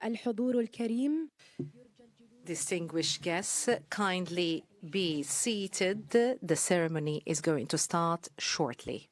الحضور الكريم. Distinguished guests, kindly be seated. The ceremony is going to start shortly.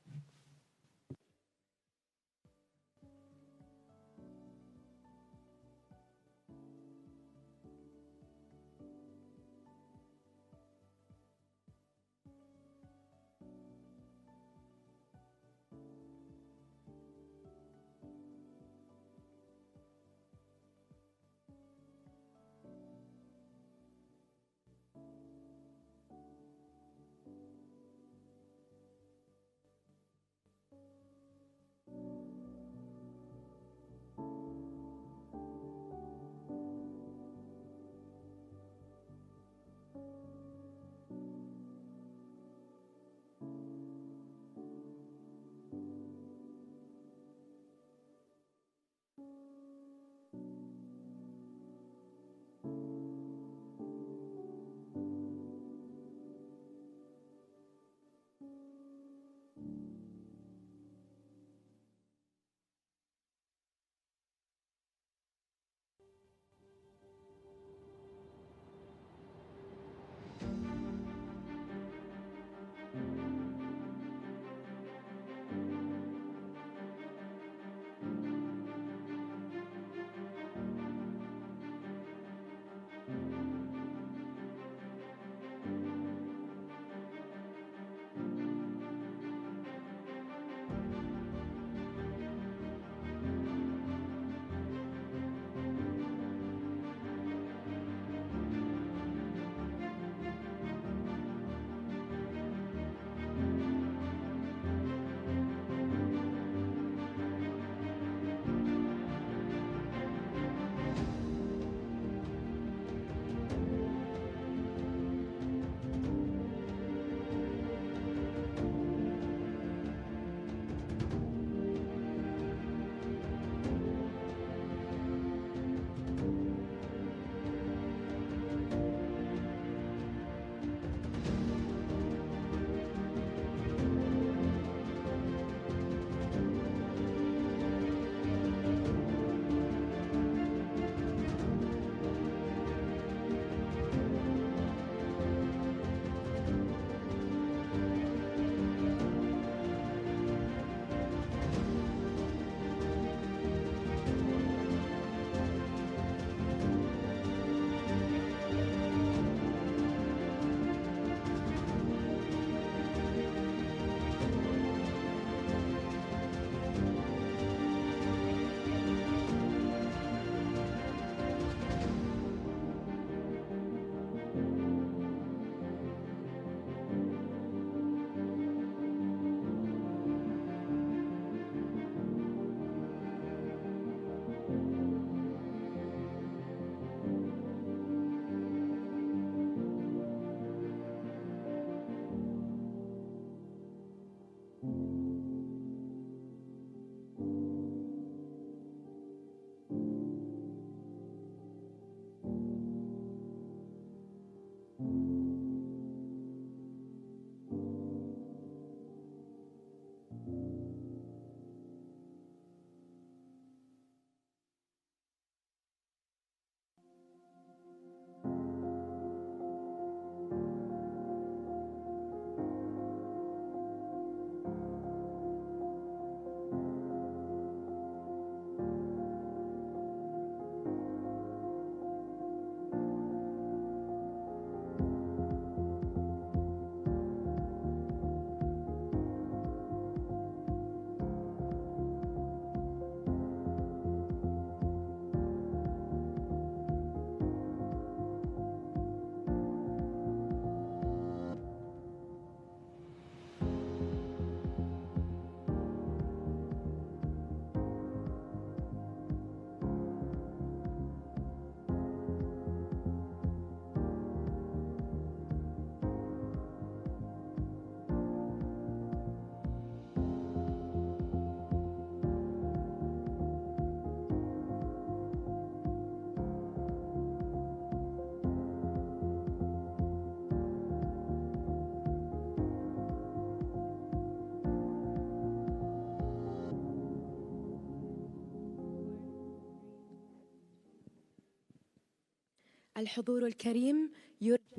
الحضور الكريم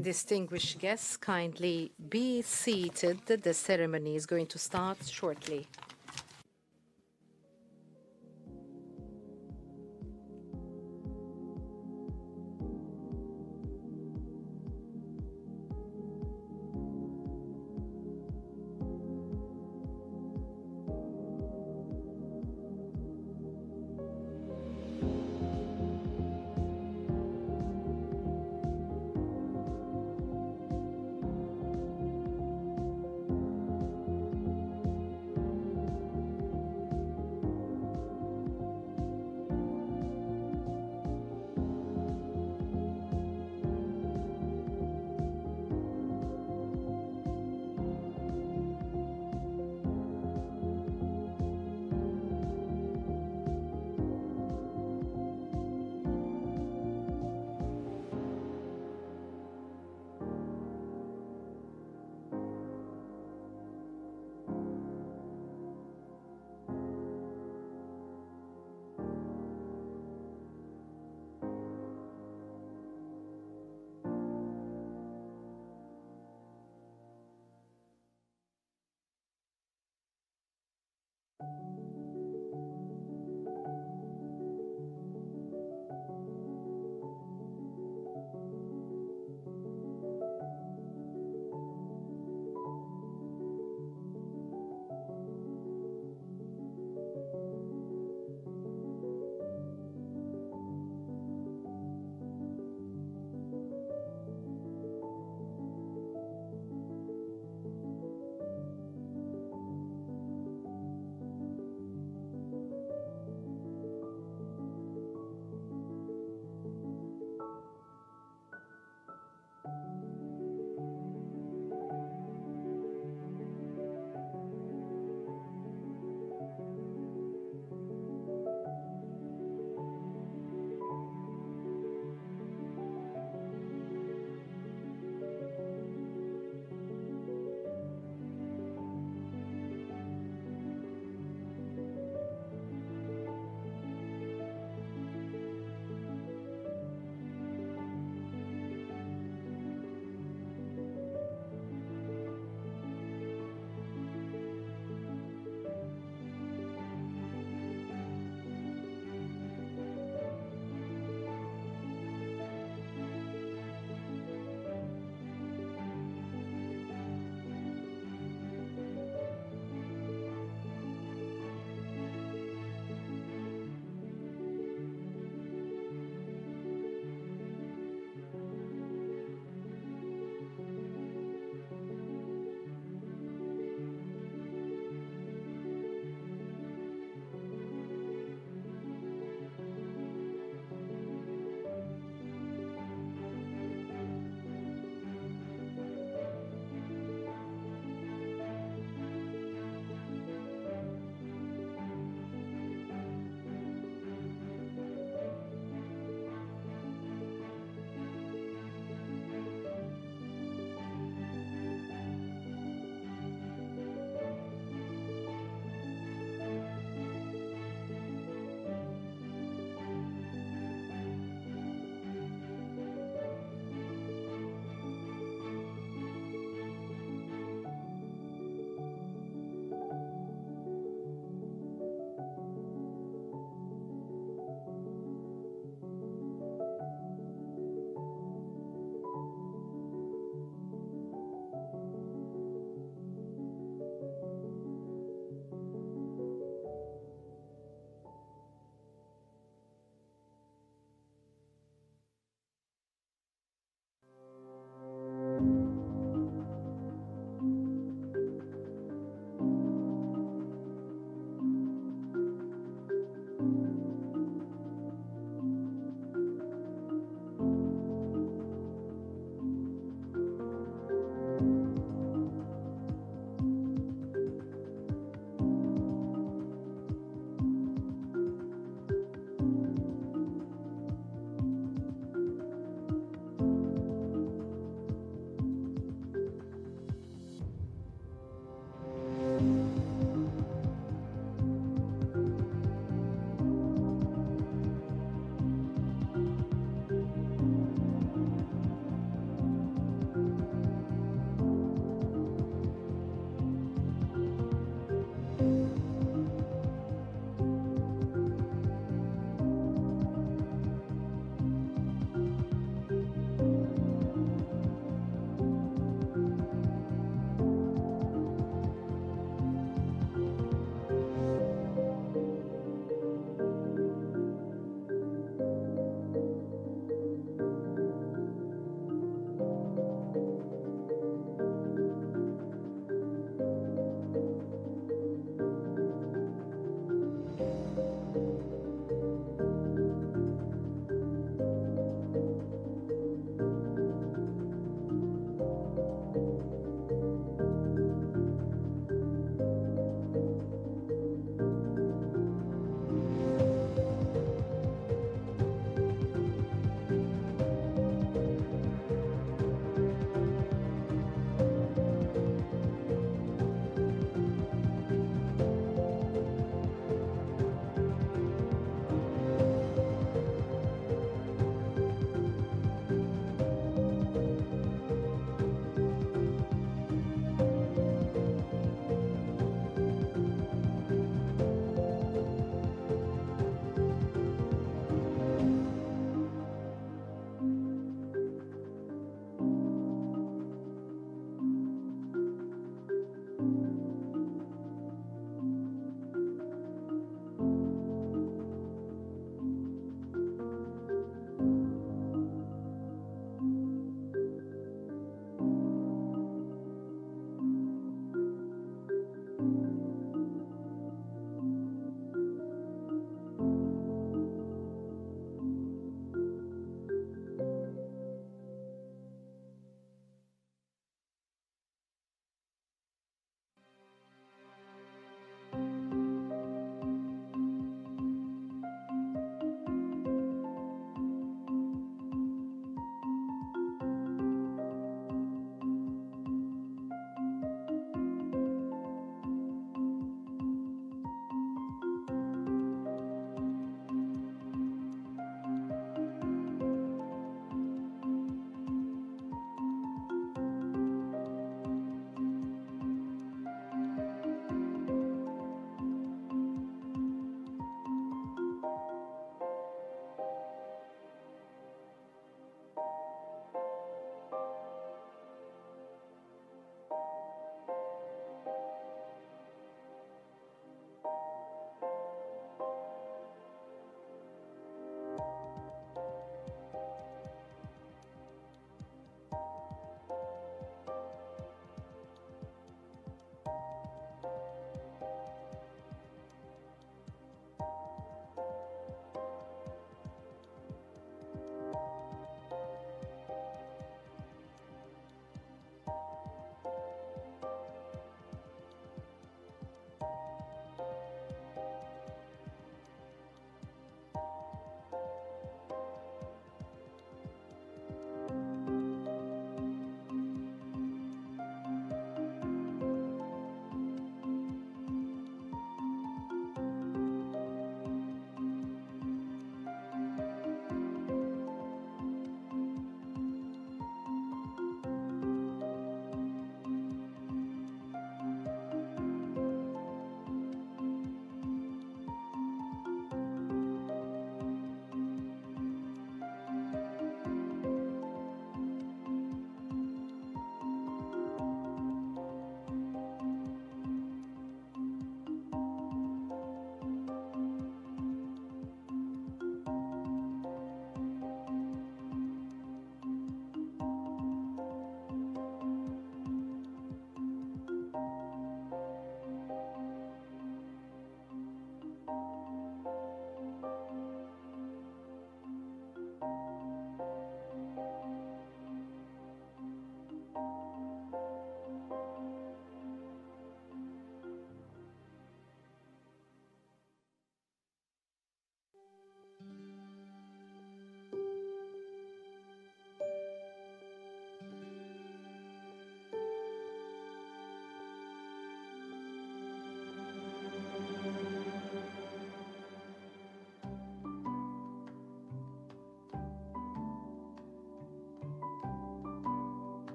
Distinguished guests, kindly be seated. The ceremony is going to start shortly.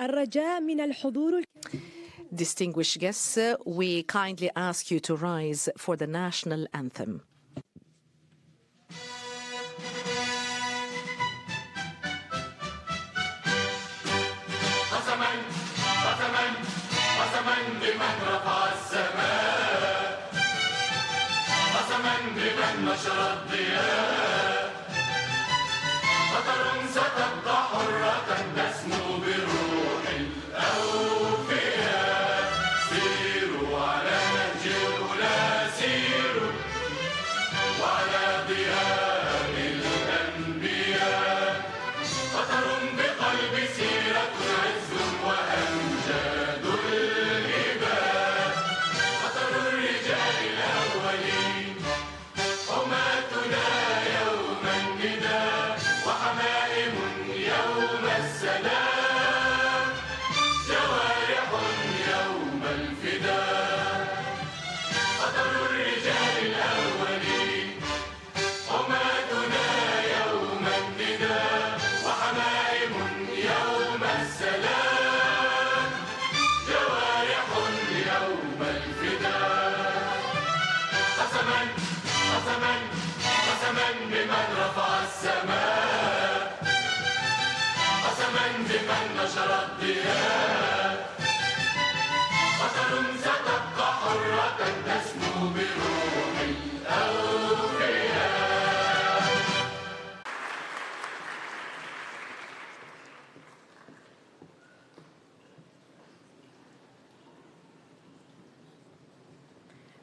الرجاء من الحضور. Distinguished guests, we kindly ask you to rise for the national anthem. قسما بمن رفع السماء، قسما بمن نشر الضياء، قطر ستبقى حرة تسمو بروح الأوفياء. سيروا على نهج الأولى، سيروا وعلى ضياء الأنبياء. قطر بقلب سيرة عز وأمجاد الهبات. قطر الرجال الأولين، حماتنا يوم النداء، وحمائم يوم السلام، جوارح يوم الفداء. قطر الرجال الأولين، حماتنا يوم النداء، وحمائم يوم السلام، جوارح يوم الفداء. قسما قسما قسما بمن رفع السماء، قسما بمن نشر الضياء. قطر ستبقى حرة تسمو بروح الأوفياء.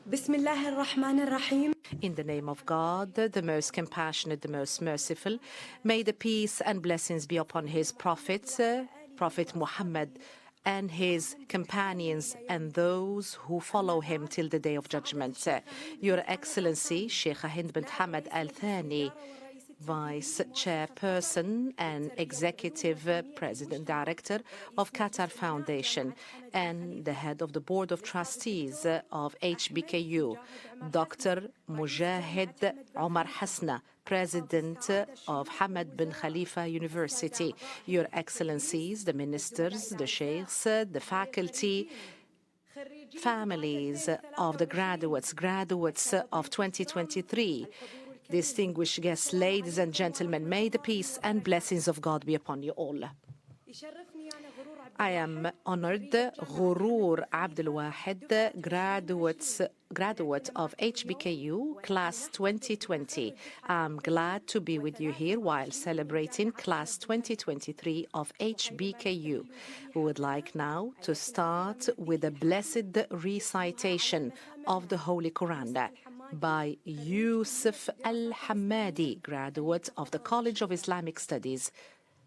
بسم الله الرحمن الرحيم. In the name of God, the most compassionate, the most merciful, may the peace and blessings be upon his prophet, Prophet Muhammad, and his companions and those who follow him till the day of judgment. Your Excellency, Sheikh Hind bint Hamad Al Thani, Vice Chairperson and Executive President Director of Qatar Foundation, and the Head of the Board of Trustees of HBKU, Dr. Mujahid Omar Hasna, President of Hamad bin Khalifa University, Your Excellencies, the Ministers, the Sheikhs, the faculty, families of the graduates of 2023, distinguished guests, ladies and gentlemen, may the peace and blessings of God be upon you all. I am honored, Ghurur Abdul Wahid, graduate of HBKU, class 2020. I'm glad to be with you here while celebrating class 2023 of HBKU. We would like now to start with a blessed recitation of the Holy Quran by Yusuf Al-Hammadi, graduate of the College of Islamic Studies.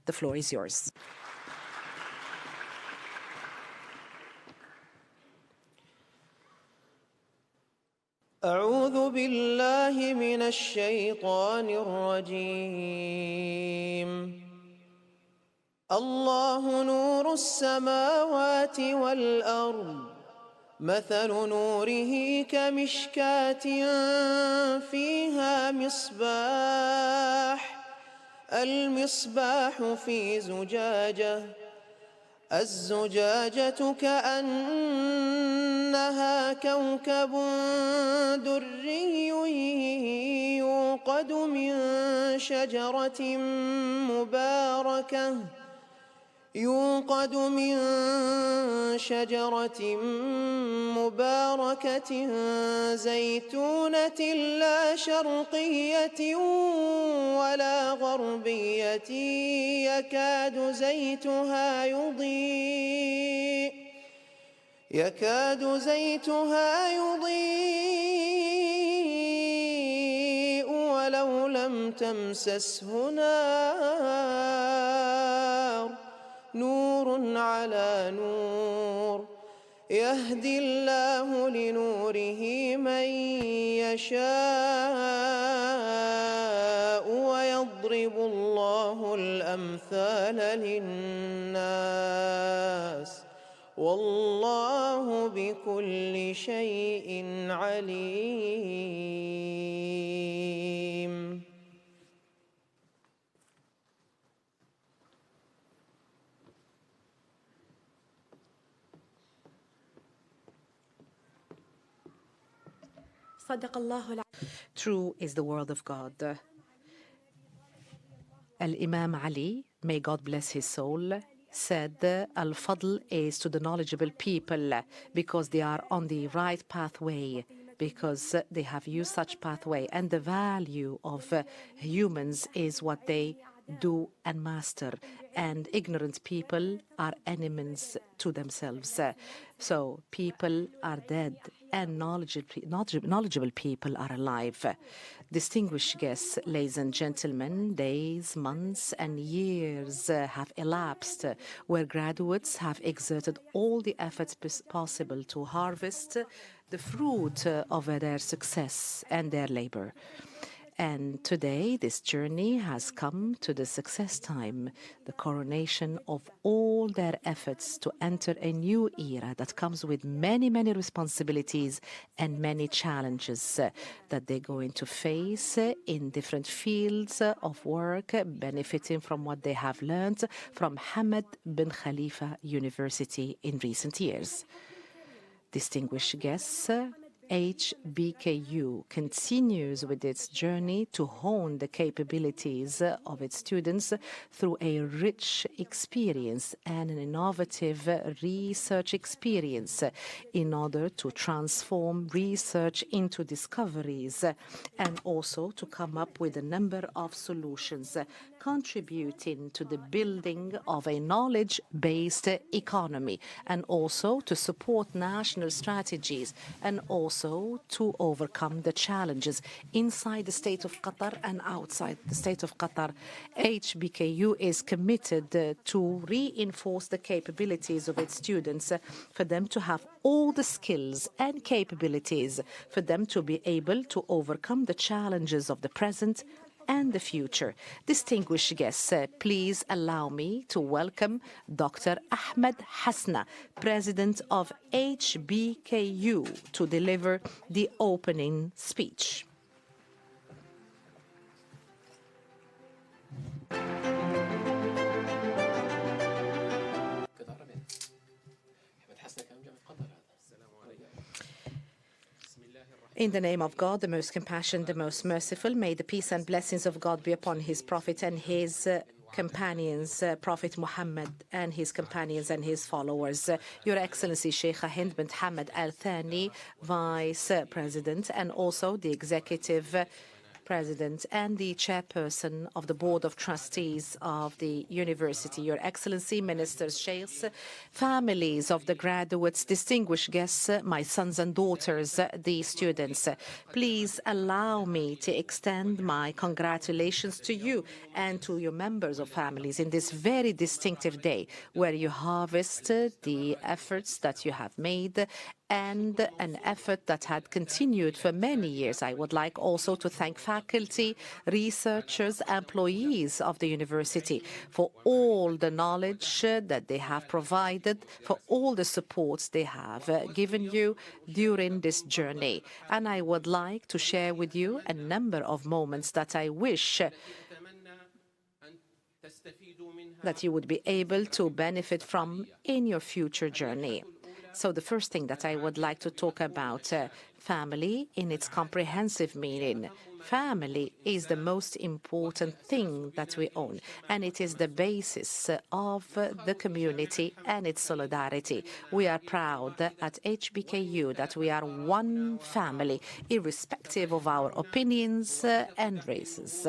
The floor is yours. أعوذ بالله من الشيطان الرجيم. الله نور السماوات والأرض، مثل نوره كمشكاة فيها مصباح، المصباح في زجاجة، الزجاجة كأنها كوكب دري يوقد من شجرة مباركة زيتونة لا شرقية ولا غربية يكاد زيتها يضيء ولو لم تمسسه نار، نور على نور، يهدي الله لنوره من يشاء ويضرب الله الأمثال للناس، والله بكل شيء عليم. صدق الله True is the word of God. Al-Imam Ali, may God bless his soul, said, Al-Fadl is to the knowledgeable people because they are on the right pathway, because they have used such pathway. And the value of humans is what they do and master. And ignorant people are enemies to themselves. So people are dead and knowledgeable people are alive. Distinguished guests, ladies and gentlemen, days, months, and years have elapsed where graduates have exerted all the efforts possible to harvest the fruit of their success and their labor. And today, this journey has come to the success time, the coronation of all their efforts to enter a new era that comes with many, many responsibilities and many challenges that they're going to face in different fields of work, benefiting from what they have learned from Hamad bin Khalifa University in recent years. Distinguished guests, HBKU continues with its journey to hone the capabilities of its students through a rich experience and an innovative research experience in order to transform research into discoveries and also to come up with a number of solutions contributing to the building of a knowledge-based economy and also to support national strategies and also to overcome the challenges inside the state of Qatar and outside the state of Qatar. HBKU is committed to reinforce the capabilities of its students for them to have all the skills and capabilities for them to be able to overcome the challenges of the present and the future. Distinguished guests, please allow me to welcome Dr. Ahmed Hasna, President of HBKU, to deliver the opening speech. In the name of God, the most compassionate, the most merciful, may the peace and blessings of God be upon his prophet and his companions, Prophet Muhammad and his companions and his followers. Your Excellency Sheikha Hind bint Hamad Al Thani, Vice President, and also the Executive President and the Chairperson of the Board of Trustees of the University, Your Excellency, Ministers, Sheikhs, families of the graduates, distinguished guests, my sons and daughters, the students. Please allow me to extend my congratulations to you and to your members of families in this very distinctive day where you harvest the efforts that you have made and an effort that had continued for many years. I would like also to thank faculty, researchers, employees of the university for all the knowledge that they have provided, for all the supports they have given you during this journey. And I would like to share with you a number of moments that I wish that you would be able to benefit from in your future journey. So the first thing that I would like to talk about, family in its comprehensive meaning. Family is the most important thing that we own, and it is the basis of the community and its solidarity. We are proud at HBKU that we are one family, irrespective of our opinions and races.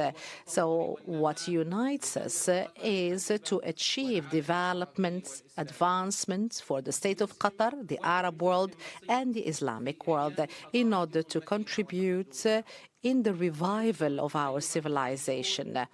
So what unites us is to achieve development, advancement for the state of Qatar, the Arab world, and the Islamic world in order to contribute in the revival of our civilization.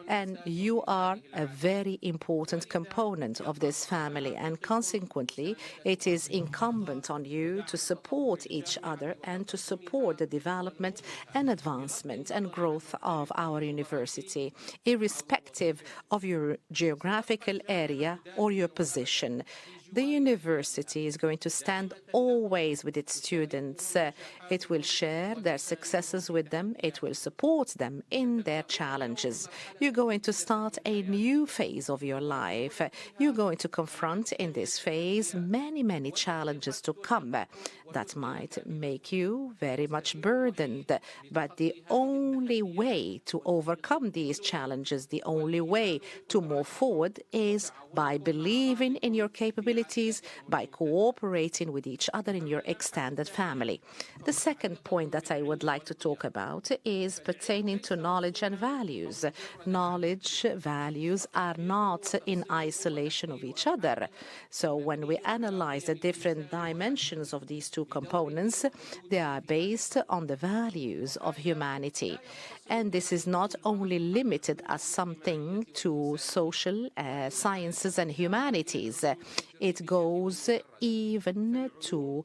And you are a very important component of this family, and consequently, it is incumbent on you to support each other and to support the development and advancement and growth of our university, irrespective of your geographical area or your position. The university is going to stand always with its students. It will share their successes with them. It will support them in their challenges. You're going to start a new phase of your life. You're going to confront in this phase many, many challenges to come that might make you very much burdened. But the only way to overcome these challenges, the only way to move forward is by believing in your capabilities, by cooperating with each other in your extended family. The second point that I would like to talk about is pertaining to knowledge and values. Knowledge, values are not in isolation of each other. So when we analyze the different dimensions of these two components, they are based on the values of humanity. And this is not only limited as something to social sciences and humanities. It goes even to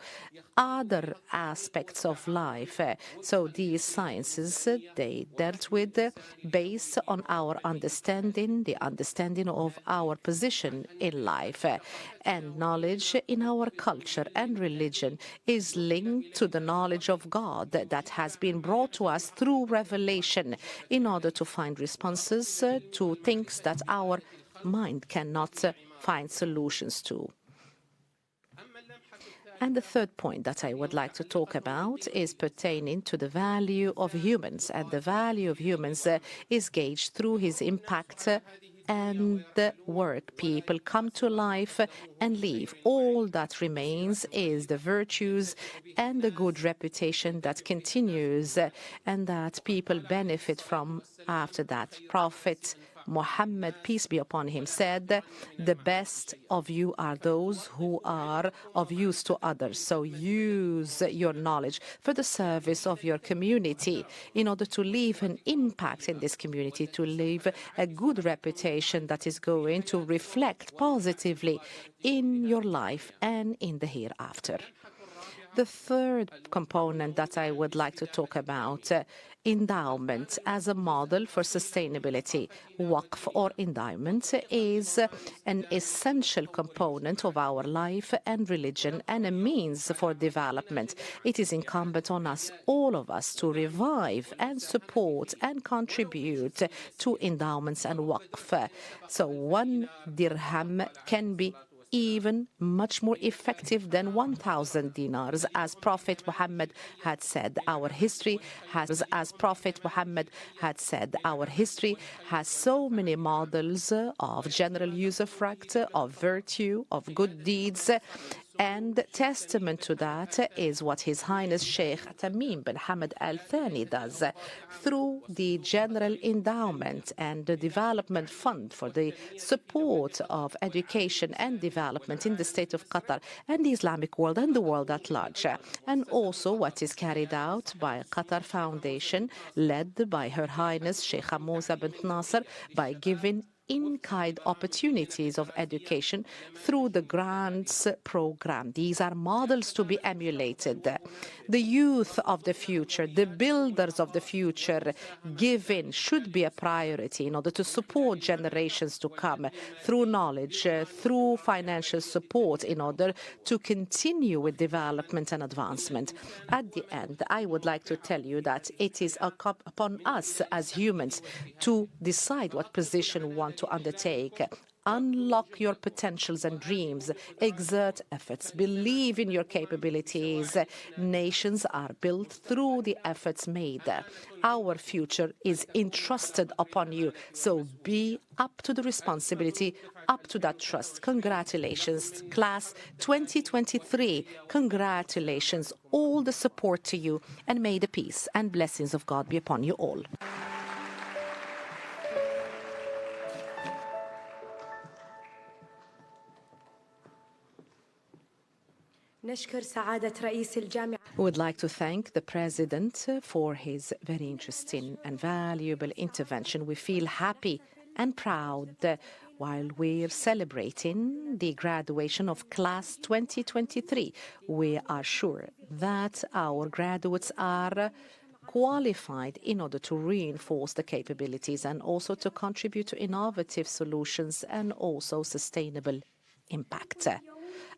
other aspects of life. So these sciences, they dealt with based on our understanding, the understanding of our position in life. And knowledge in our culture and religion is linked to the knowledge of God that has been brought to us through revelation in order to find responses to things that our mind cannot find solutions to. And the third point that I would like to talk about is pertaining to the value of humans. And the value of humans is gauged through his impact and the work. People come to life and leave. All that remains is the virtues and the good reputation that continues and that people benefit from after that. Prophet Muhammad, peace be upon him, said, "The best of you are those who are of use to others." So use your knowledge for the service of your community in order to leave an impact in this community, to leave a good reputation that is going to reflect positively in your life and in the hereafter. The third component that I would like to talk about, endowment as a model for sustainability. Waqf or endowment is an essential component of our life and religion and a means for development. It is incumbent on us, all of us, to revive and support and contribute to endowments and waqf. So 1 dirham can be even much more effective than 1,000 dinars, as Prophet Muhammad had said. Our history has, as Prophet Muhammad had said, our history has so many models of general usufruct, of virtue, of good deeds. And testament to that is what His Highness Sheikh Tamim bin Hamad Al Thani does through the General Endowment and the Development Fund for the support of education and development in the state of Qatar and the Islamic world and the world at large. And also what is carried out by Qatar Foundation, led by Her Highness Sheikh Hamouza bint Nasser, by giving in-kind opportunities of education through the grants program. These are models to be emulated. The youth of the future, the builders of the future, giving should be a priority in order to support generations to come through knowledge, through financial support in order to continue with development and advancement. At the end, I would like to tell you that it is upon us as humans to decide what position we want to undertake. Unlock your potentials and dreams. Exert efforts. Believe in your capabilities. Nations are built through the efforts made. Our future is entrusted upon you. So be up to the responsibility, up to that trust. Congratulations, Class 2023. Congratulations. All the support to you. And may the peace and blessings of God be upon you all. We would like to thank the President for his very interesting and valuable intervention. We feel happy and proud while we're celebrating the graduation of Class 2023. We are sure that our graduates are qualified in order to reinforce the capabilities and also to contribute to innovative solutions and also sustainable impact.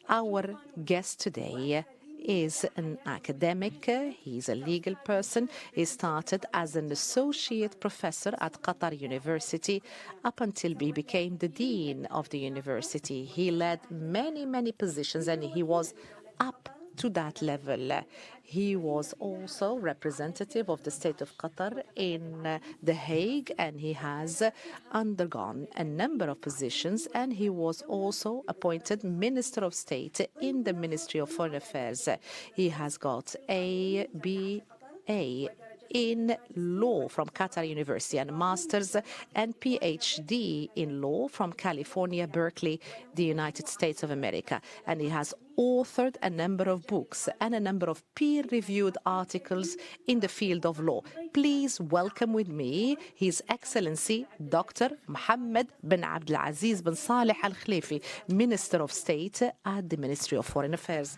Our guest today is an academic. He's a legal person. He started as an associate professor at Qatar University up until he became the dean of the university. He led many positions, and he was up to that level. He was also representative of the state of Qatar in The Hague, and he has undergone a number of positions, and he was also appointed Minister of State in the Ministry of Foreign Affairs. He has got a BA in law from Qatar University and a master's and PhD in law from California, Berkeley, the United States of America. And he has authored a number of books and a number of peer-reviewed articles in the field of law. Please welcome with me His Excellency Dr. Mohammed bin Abdulaziz bin Saleh Al Khalifi, Minister of State at the Ministry of Foreign Affairs.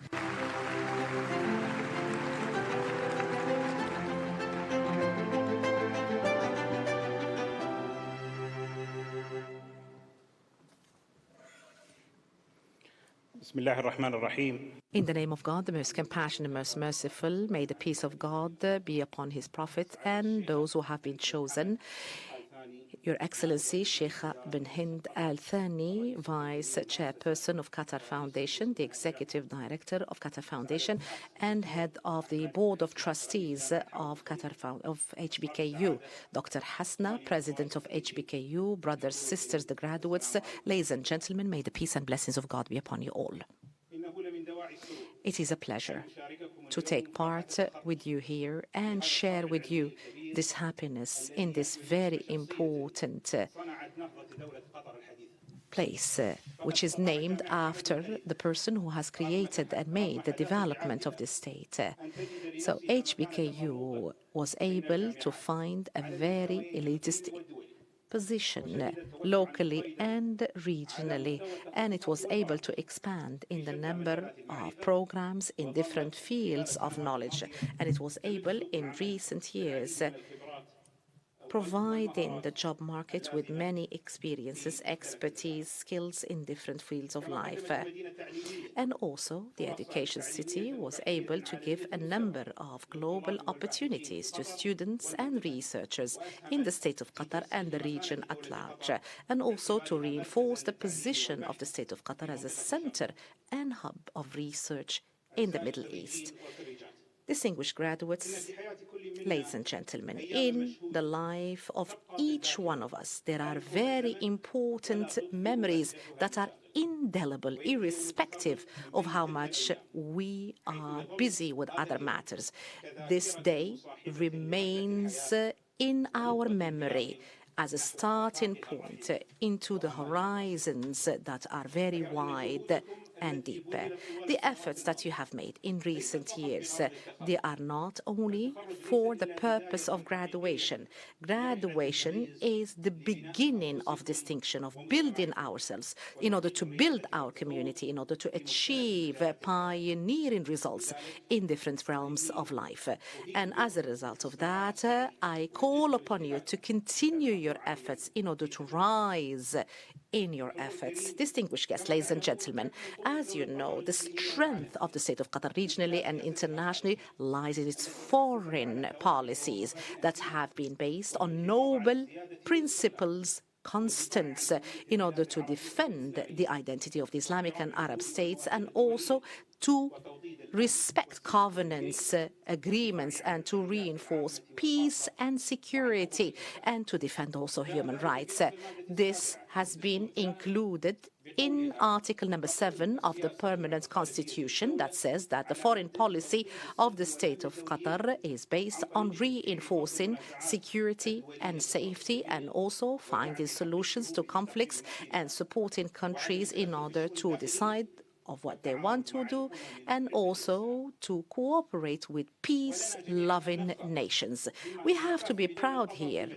In the name of God, the most compassionate, most merciful, may the peace of God be upon his prophet and those who have been chosen. Your Excellency, Sheikh bin Hind Al Thani, Vice Chairperson of Qatar Foundation, the Executive Director of Qatar Foundation, and Head of the Board of Trustees of HBKU. Dr. Hasna, President of HBKU, brothers, sisters, the graduates, ladies and gentlemen, may the peace and blessings of God be upon you all. It is a pleasure to take part with you here and share with you this happiness in this very important place, which is named after the person who has created and made the development of this state. So HBKU was able to find a very elitist position locally and regionally, and it was able to expand in the number of programs in different fields of knowledge, and it was able in recent years providing the job market with many experiences, expertise, skills in different fields of life. And also, the Education City was able to give a number of global opportunities to students and researchers in the state of Qatar and the region at large, and also to reinforce the position of the state of Qatar as a center and hub of research in the Middle East. Distinguished graduates, ladies and gentlemen, in the life of each one of us, there are very important memories that are indelible, irrespective of how much we are busy with other matters. This day remains in our memory as a starting point into the horizons that are very wide and deep. The efforts that you have made in recent years, they are not only for the purpose of graduation. Graduation is the beginning of distinction, of building ourselves in order to build our community, in order to achieve pioneering results in different realms of life. And as a result of that, I call upon you to continue your efforts in order to rise in your efforts. Distinguished guests, ladies and gentlemen, as you know, the strength of the state of Qatar regionally and internationally lies in its foreign policies that have been based on noble principles, constants, in order to defend the identity of the Islamic and Arab states and also to respect covenants, agreements, and to reinforce peace and security, and to defend also human rights. This has been included in Article number 7 of the Permanent Constitution that says that the foreign policy of the state of Qatar is based on reinforcing security and safety and also finding solutions to conflicts and supporting countries in order to decide of what they want to do and also to cooperate with peace-loving nations. We have to be proud here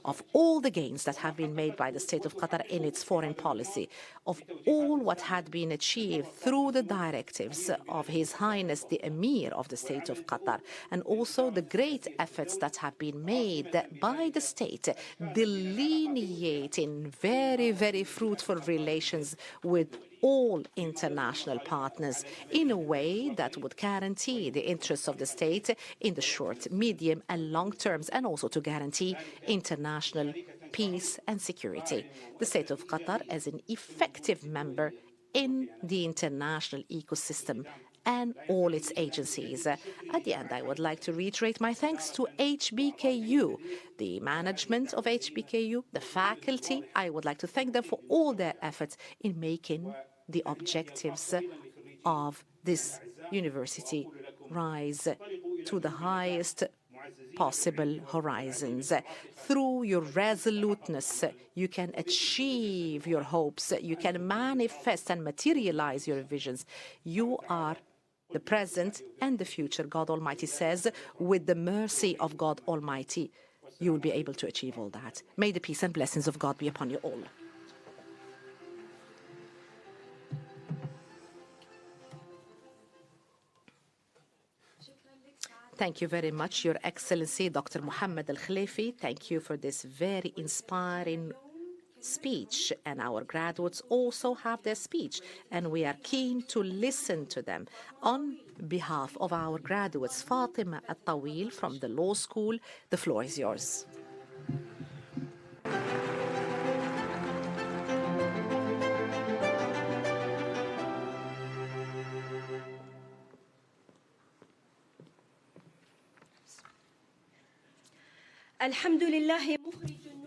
of all the gains that have been made by the state of Qatar in its foreign policy, of all what had been achieved through the directives of His Highness the Emir of the state of Qatar, and also the great efforts that have been made by the state delineating very, very fruitful relations with all international partners in a way that would guarantee the interests of the state in the short, medium and long terms, and also to guarantee international peace and security. The state of Qatar as an effective member in the international ecosystem and all its agencies. At the end, I would like to reiterate my thanks to HBKU, the management of HBKU, the faculty. I would like to thank them for all their efforts in making the objectives of this university rise to the highest possible horizons. Through your resoluteness, you can achieve your hopes, you can manifest and materialize your visions. You are the present and the future, God Almighty says. With the mercy of God Almighty, you will be able to achieve all that. May the peace and blessings of God be upon you all. Thank you very much, Your Excellency, Dr. Mohammed Al-Khalifi. Thank you for this very inspiring speech. And our graduates also have their speech, and we are keen to listen to them. On behalf of our graduates, Fatima Al-Tawil from the Law School, the floor is yours.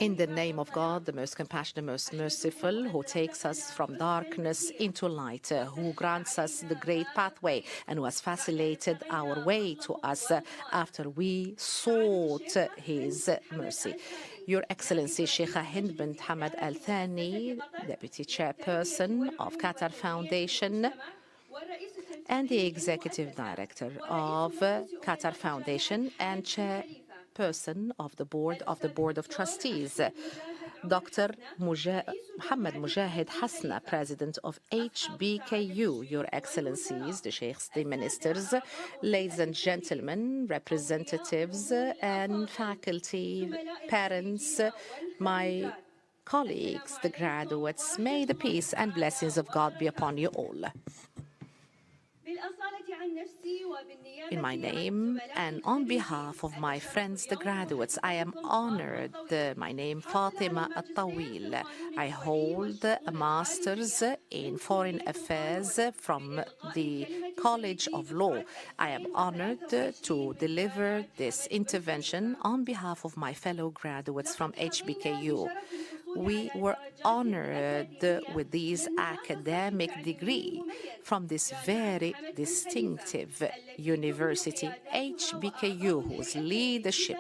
In the name of God, the most compassionate, most merciful, who takes us from darkness into light, who grants us the great pathway, and who has facilitated our way to us after we sought his mercy. Your Excellency, Sheikha Hind bint Hamad Al Thani, Deputy Chairperson of Qatar Foundation, and the Executive Director of Qatar Foundation and Chairperson of the Board of Trustees, Dr. Mohammed Mujahid Hasna, President of HBKU, Your Excellencies, the Sheikhs, the Ministers, ladies and gentlemen, representatives and faculty, parents, my colleagues, the graduates, may the peace and blessings of God be upon you all. In my name and on behalf of my friends, the graduates, I am honored. My name Fatima Al-Tawil. I hold a master's in foreign affairs from the College of Law. I am honored to deliver this intervention on behalf of my fellow graduates from HBKU. We were honored with this academic degree from this very distinctive university, HBKU, whose leadership,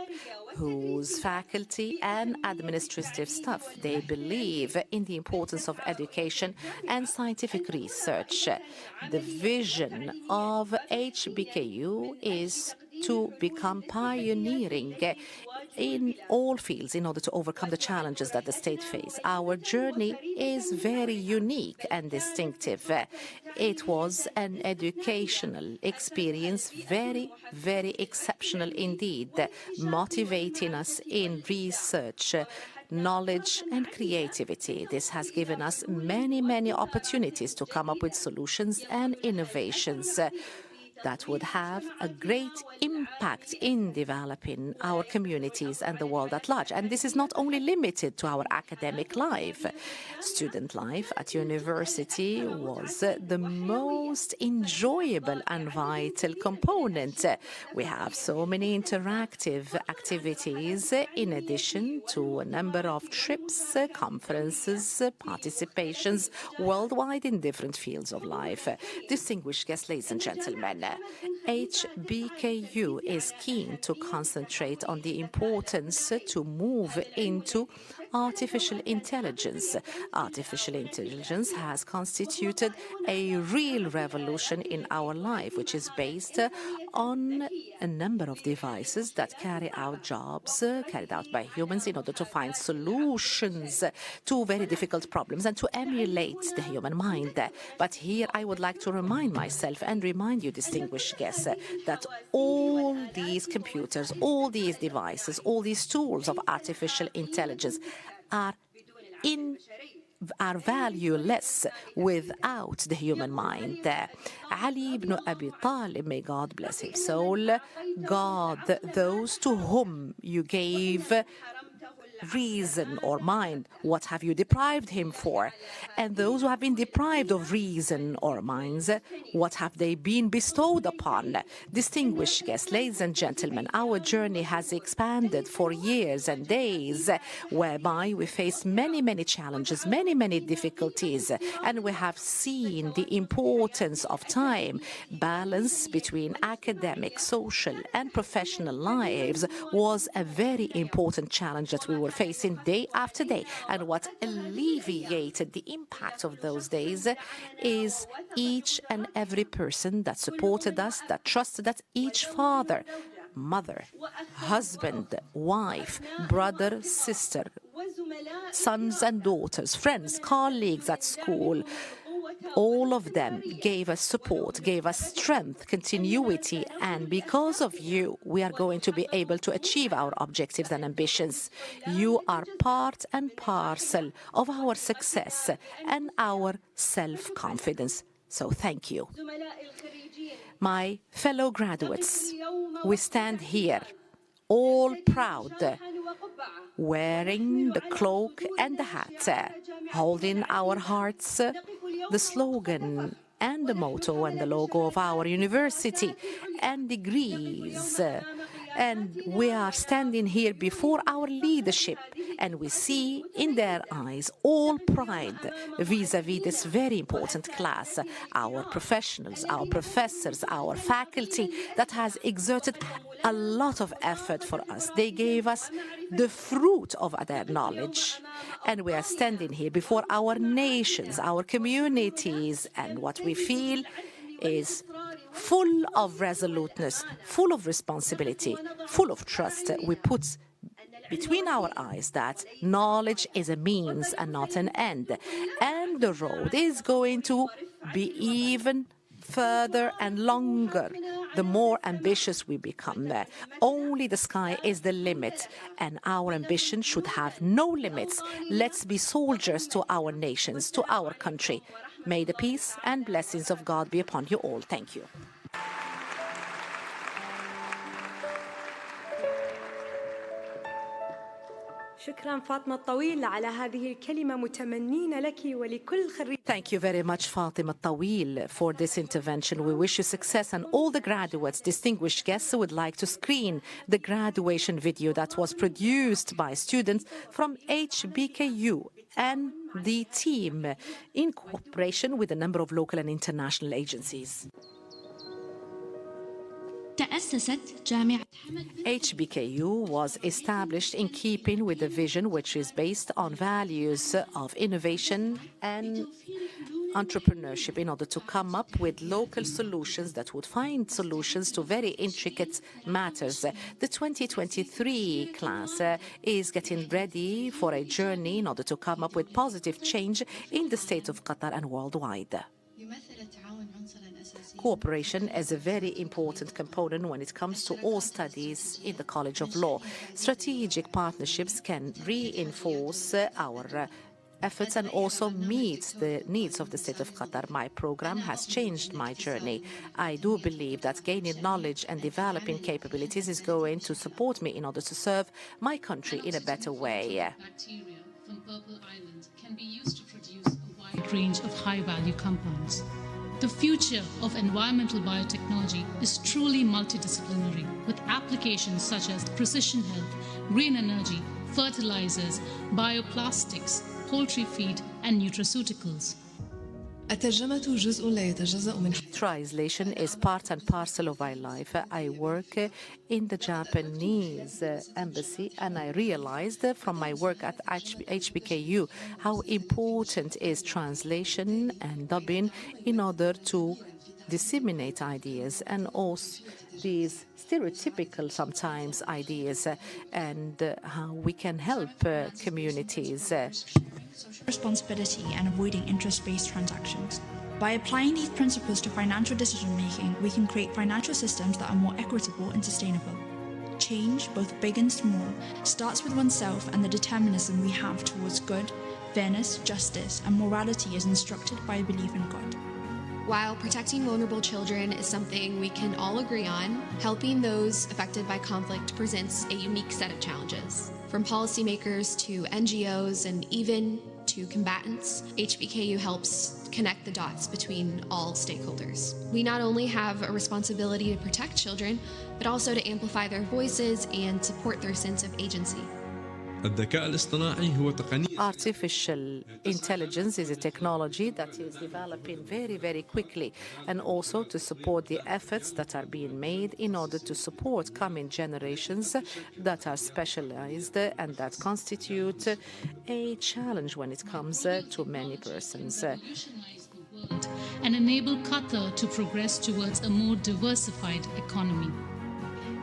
whose faculty and administrative staff, they believe in the importance of education and scientific research. The vision of HBKU is to become pioneering in all fields in order to overcome the challenges that the state faces. Our journey is very unique and distinctive. It was an educational experience, very, very exceptional indeed, motivating us in research, knowledge and creativity. This has given us many, many opportunities to come up with solutions and innovations that would have a great impact in developing our communities and the world at large. And this is not only limited to our academic life. Student life at university was the most enjoyable and vital component. We have so many interactive activities in addition to a number of trips, conferences, participations worldwide in different fields of life. Distinguished guests, ladies and gentlemen, HBKU is keen to concentrate on the importance to move into artificial intelligence. Artificial intelligence has constituted a real revolution in our life, which is based on a number of devices that carry out jobs carried out by humans in order to find solutions to very difficult problems and to emulate the human mind. But here I would like to remind myself and remind you, distinguished guests, that all these computers, all these devices, all these tools of artificial intelligence are are valueless without the human mind. Ali ibn Abi Talib, may God bless his soul, God, those to whom you gave reason or mind, what have you deprived him for? And those who have been deprived of reason or minds, what have they been bestowed upon? Distinguished guests, ladies and gentlemen, our journey has expanded for years and days, whereby we face many, many challenges, many, many difficulties, and we have seen the importance of time. Balance between academic, social, and professional lives was a very important challenge that we were facing day after day. And what alleviated the impact of those days is each and every person that supported us, that trusted us, each father, mother, husband, wife, brother, sister, sons and daughters, friends, colleagues at school. All of them gave us support, gave us strength, continuity, and because of you, we are going to be able to achieve our objectives and ambitions. You are part and parcel of our success and our self-confidence. So thank you. My fellow graduates, we stand here all proud, wearing the cloak and the hat, holding our hearts the slogan and the motto and the logo of our university and degrees. And we are standing here before our leadership, and we see in their eyes all pride vis-à-vis this very important class, our professionals, our professors, our faculty that has exerted a lot of effort for us. They gave us the fruit of their knowledge. And we are standing here before our nations, our communities, and what we feel is full of resoluteness, full of responsibility, full of trust. We put between our eyes that knowledge is a means and not an end. And the road is going to be even further and longer the more ambitious we become. Only the sky is the limit, and our ambition should have no limits. Let's be soldiers to our nations, to our country. May the peace and blessings of God be upon you all. Thank you. شكرا فاطمة الطويل على هذه الكلمة متمنين لك ولكل خريج. Thank you very much, Fatima Tawil, for this intervention. We wish you success, and all the graduates, distinguished guests who would like to screen the graduation video that was produced by students from HBKU and the team in cooperation with a number of local and international agencies. HBKU was established in keeping with the vision, which is based on values of innovation and entrepreneurship, in order to come up with local solutions that would find solutions to very intricate matters. The 2023 class is getting ready for a journey in order to come up with positive change in the state of Qatar and worldwide. Cooperation is a very important component when it comes to all studies in the College of Law. Strategic partnerships can reinforce our efforts and also meet the needs of the state of Qatar. My program has changed my journey. I do believe that gaining knowledge and developing capabilities is going to support me in order to serve my country in a better way. Bacteria from Purple Island can be used to produce a wide range of high-value compounds. The future of environmental biotechnology is truly multidisciplinary, with applications such as precision health, green energy, fertilizers, bioplastics, poultry feed, and nutraceuticals. Translation is part and parcel of my life. I work in the Japanese embassy, and I realized from my work at HBKU how important is translation and dubbing in order to disseminate ideas and also these stereotypical sometimes ideas and how we can help communities. Responsibility and avoiding interest-based transactions. By applying these principles to financial decision-making, we can create financial systems that are more equitable and sustainable. Change, both big and small, starts with oneself and the determinism we have towards good, fairness, justice, and morality is instructed by a belief in God. While protecting vulnerable children is something we can all agree on, helping those affected by conflict presents a unique set of challenges. From policymakers to NGOs and even to combatants, HBKU helps connect the dots between all stakeholders. We not only have a responsibility to protect children, but also to amplify their voices and support their sense of agency. الذكاء الاصطناعي هو تقنية Artificial intelligence is a technology that is developing very, very quickly, and also to support the efforts that are being made in order to support coming generations that are specialized and that constitute a challenge when it comes to many persons. Revolutionize the world and enable Qatar to progress towards a more diversified economy.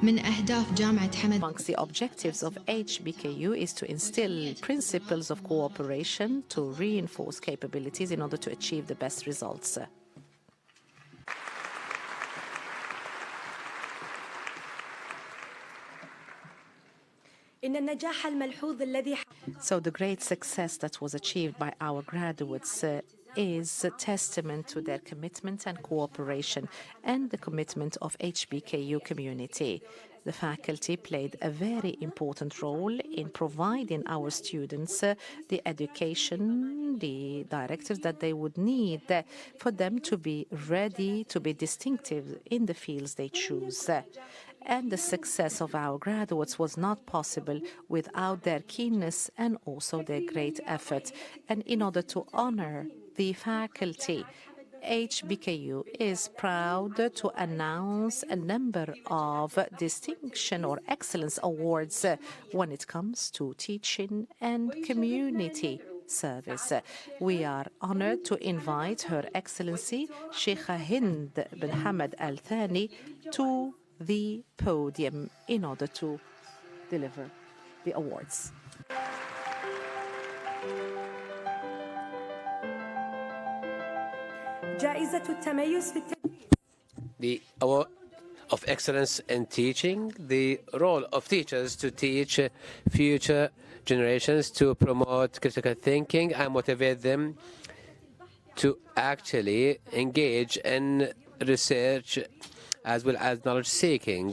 من أهداف جامعة حمد Amongst the objectives of HBKU is to instill principles of cooperation to reinforce capabilities in order to achieve the best results. إن النجاح الملحوظ الذي So the great success that was achieved by our graduates is a testament to their commitment and cooperation and the commitment of HBKU community. The faculty played a very important role in providing our students the education, the directives that they would need for them to be ready to be distinctive in the fields they choose. And the success of our graduates was not possible without their keenness and also their great effort. And in order to honor the faculty, HBKU is proud to announce a number of distinction or excellence awards when it comes to teaching and community service. We are honored to invite Her Excellency Sheikha Hind bin Hamad Al Thani to the podium in order to deliver the awards. جائزة التميز في التدريس. The award of excellence in teaching, the role of teachers to teach future generations, to promote critical thinking and motivate them to actually engage in research as well as knowledge seeking.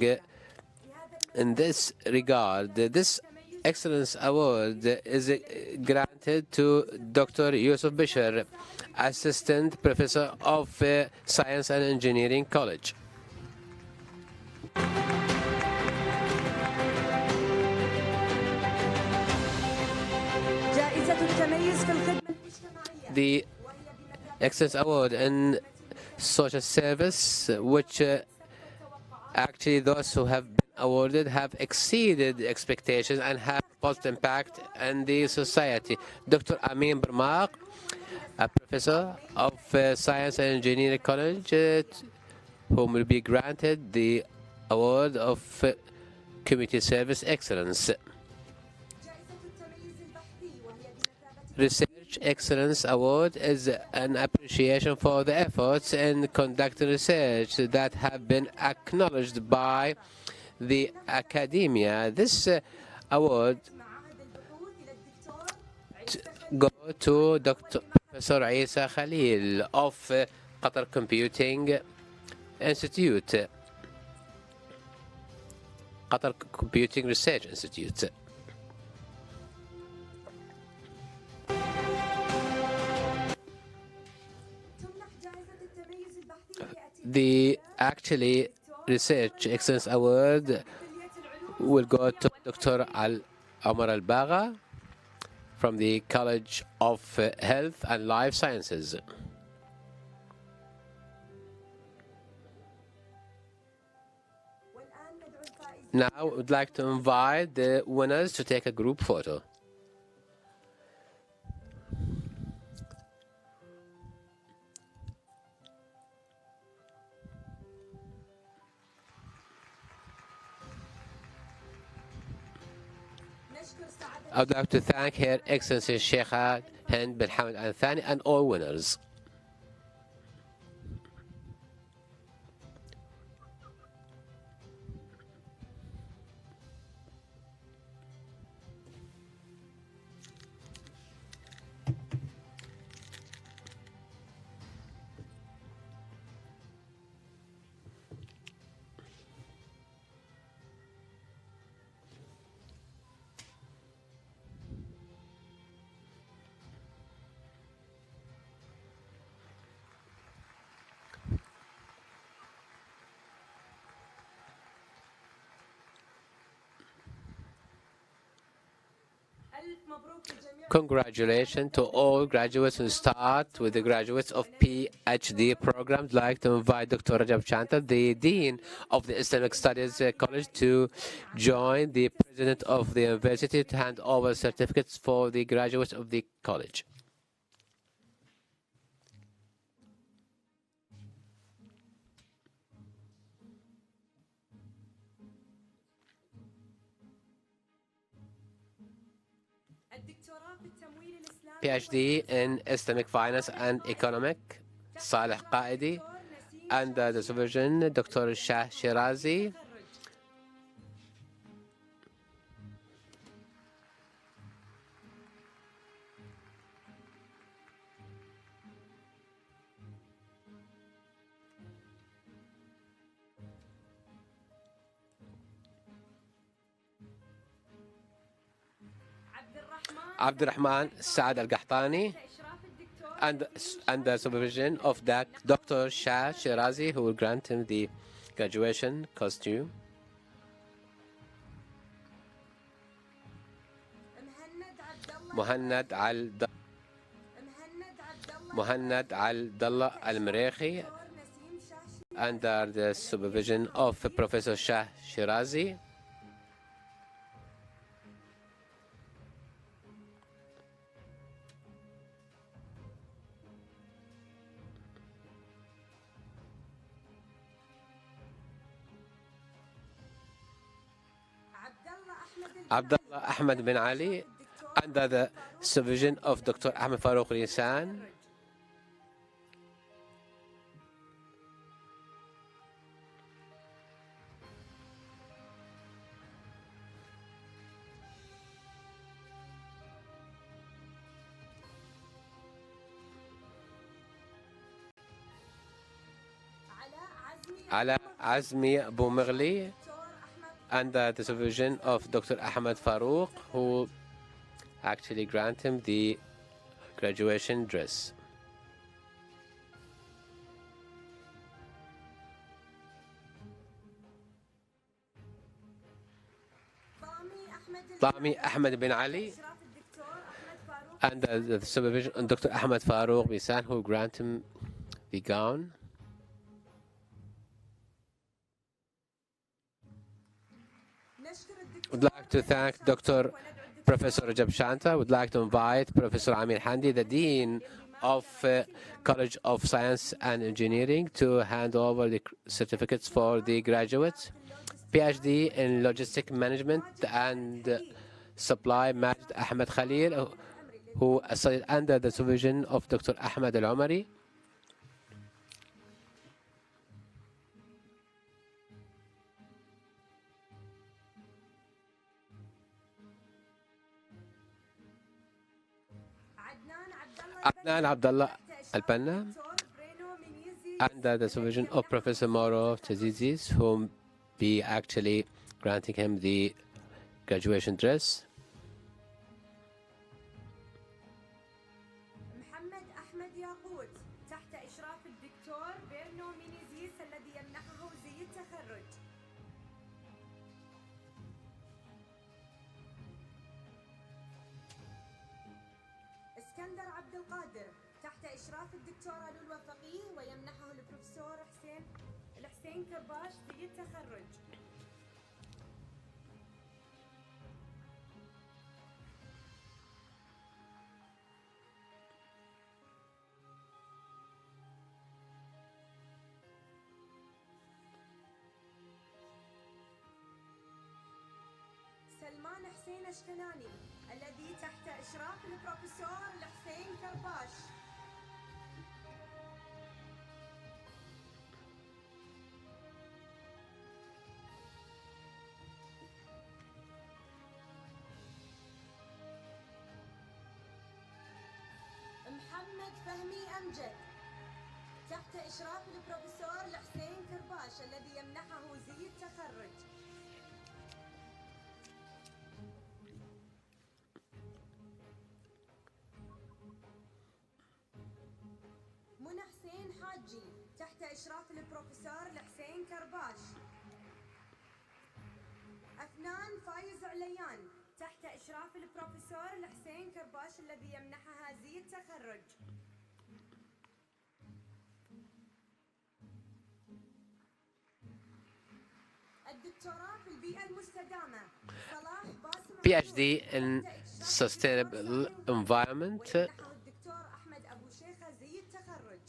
In this regard, this Excellence Award is granted to Dr. Yusuf Bishar, Assistant Professor of Science and Engineering College. جائزة التميز في الخدمة الاجتماعية. The Excellence Award in Social Service, which actually those who have been awarded have exceeded expectations and have positive impact in the society. Dr. Amin Barmaq, a professor of Science and Engineering College, whom will be granted the award of Community Service Excellence. Research Excellence Award is an appreciation for the efforts in conducting research that have been acknowledged by the academia. This award go to Dr. Professor Isa Khalil of Qatar Computing Institute, Qatar Computing Research Institute. The actually Research Excellence Award will go to Dr. Omar Al-Bagha from the College of Health and Life Sciences. Now I would like to invite the winners to take a group photo. I would like to thank Her Excellency Sheikha Hind bin Hamad Al Thani and all winners. Congratulations to all graduates, and start with the graduates of PhD programs. I'd like to invite Dr. Rajab Chanta, the Dean of the Islamic Studies College, to join the President of the University to hand over certificates for the graduates of the college. PhD in Islamic Finance and Economic, Saleh Qaidi, under the supervision Dr. Shah Shirazi. Abdurrahman Saad Al-Qahtani, and under supervision of Dr. Shah Shirazi, who will grant him the graduation costume. Muhannad Al-Dalla Al-Mreikhi, under the supervision of Professor Shah Shirazi. Abdullah Ahmed bin Ali, under the supervision of Dr. Ahmed Farouk Risan. Ala Azmi Abu Maghli, under the supervision of Dr. Ahmed Farouk, who actually grant him the graduation dress. Tami Ahmed bin Ali, under the supervision of Dr. Ahmed Farouk Bisan, who grant him the gown. Would like to thank Professor Rajab Chanta. Would like to invite Professor Amir Handi, the Dean of College of Science and Engineering, to hand over the certificates for the graduates. PhD in Logistic Management and Supply, Majid Ahmed Khalil, who studied under the supervision of Dr. Ahmed Al-Umari. Adnan Abdullah Al-Banna, under the supervision of Professor Mauro Tazizis, whom be actually granting him the graduation dress. محمد أحمد ياقوت تحت إشراف الدكتور بيرنو مينيزيس الذي يمنحه زي التخرج. اسكندر عبد القادر تحت إشراف الدكتور علو الوفقي ويمنحه البروفيسور الحسين كرباش زي التخرج. سلمان حسين اشكناني الذي تحت إشراف البروفيسور الحسين كرباش. محمد فهمي أمجد تحت إشراف البروفيسور الحسين كرباش الذي يمنحه زي التخرج. منى حسين حاجي تحت إشراف البروفيسور الحسين كرباش. أفنان فايز عليان تحت إشراف البروفيسور الحسين كرباش الذي يمنحها زي التخرج. الدكتوراه في البيئة المستدامة صلاح باسم PhD in Sustainable Environment. ويمنحه الدكتور أحمد أبو شيخة زي التخرج.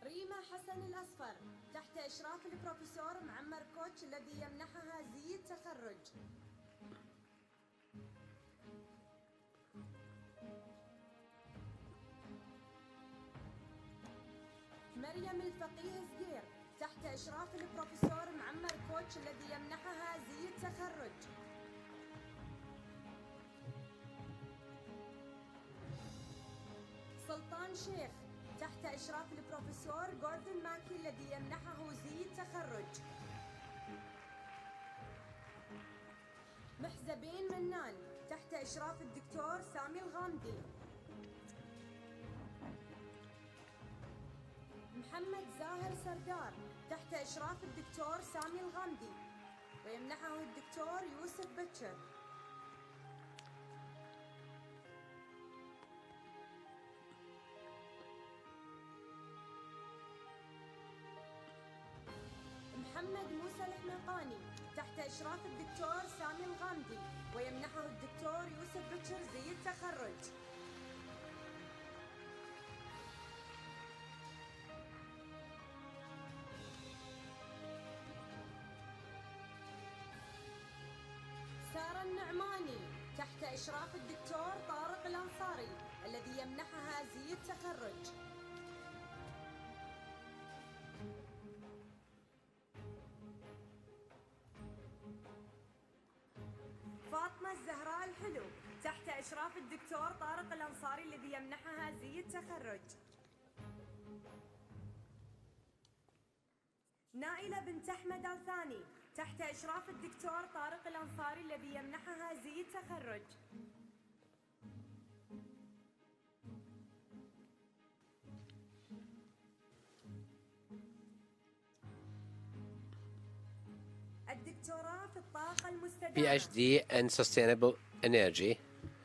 ريما حسن الأصفر تحت إشراف البروفيسور معمر كوتش الذي يمنحها زي التخرج. مريم الفقيه زقير تحت إشراف البروفيسور معمر كوتش الذي يمنحها زي التخرج. سلطان شيخ تحت إشراف البروفيسور جوردن ماكي الذي يمنحه زي التخرج. محزبين منان تحت إشراف الدكتور سامي الغامدي. محمد زاهر سردار تحت إشراف الدكتور سامي الغامدي ويمنحه الدكتور يوسف بتشر. محمد موسى الحميقاني تحت إشراف الدكتور سامي الغامدي ويمنحه الدكتور يوسف بتشر زي التخرج. سارة النعماني تحت إشراف الدكتور طارق الأنصاري الذي يمنحها زي التخرج. فاطمة الزهراء الحلو تحت إشراف الدكتور طارق الأنصاري الذي يمنحها زي التخرج. نائلة بنت أحمد الثاني تحت إشراف الدكتور طارق الأنصاري الذي يمنحها زي التخرج. الدكتوراه في الطاقة المستدامة PhD in Sustainable Energy.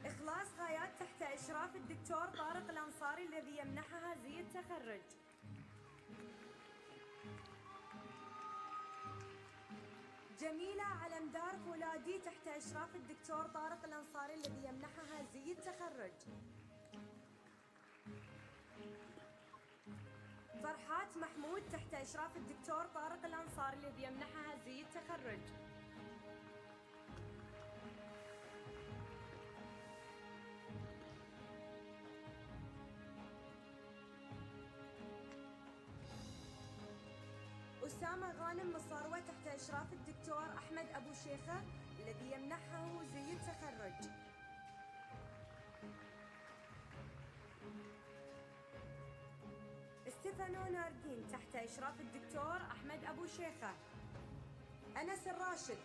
إخلاص غايات تحت إشراف الدكتور طارق الأنصاري الذي يمنحها زي التخرج. جميلة علمدار فولادي تحت إشراف الدكتور طارق الأنصاري الذي يمنحها زي التخرج. فرحات محمود تحت إشراف الدكتور طارق الأنصاري الذي يمنحها زي التخرج. أسامة غانم مصاروة تحت إشراف الدكتور أحمد أبو شيخة الذي يمنحه زي التخرج. ستيفانو نارجين تحت إشراف الدكتور أحمد أبو شيخة. أنس الراشد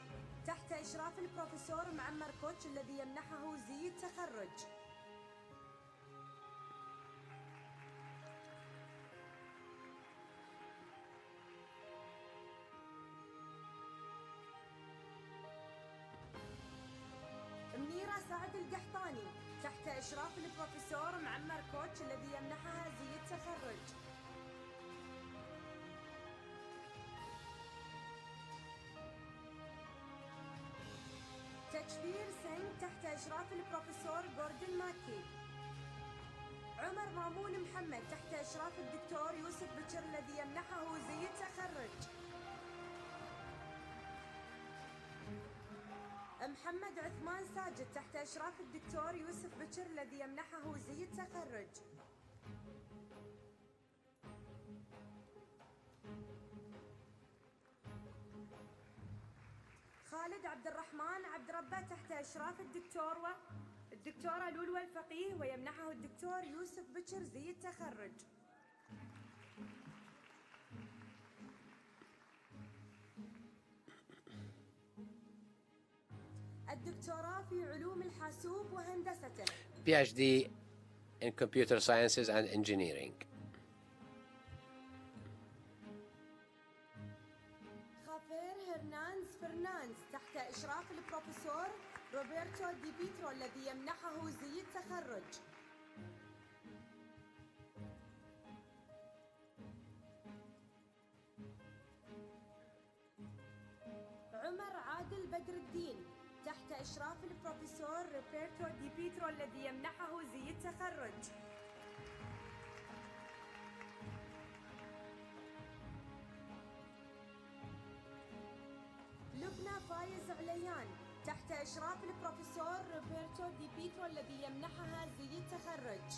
تحت إشراف البروفيسور معمر كوتش الذي يمنحه زي التخرج. منيرة سعد القحطاني تحت إشراف البروفيسور معمر كوتش الذي يمنحها زي التخرج. تكفير سينغ تحت إشراف البروفيسور جوردن ماكي. عمر مامون محمد تحت إشراف الدكتور يوسف بتشر الذي يمنحه زي التخرج. محمد عثمان ساجد تحت إشراف الدكتور يوسف بتشر الذي يمنحه زي التخرج. خالد عبد الرحمن عبد ربه تحت إشراف الدكتورة لولو الفقيه ويمنحه الدكتور يوسف بتشر زي التخرج. الدكتوراه في علوم الحاسوب وهندسته. PhD in computer sciences and engineering. خافير هرنانز فرناندز تحت إشراف البروفيسور روبرتو دي بيترو الذي يمنحه زي التخرج. عمر عادل بدر الدين تحت إشراف البروفيسور روبرتو دي بيترو الذي يمنحه زي التخرج. لبنى فايز عليان تحت إشراف البروفيسور روبرتو دي بيترو الذي يمنحها زي التخرج.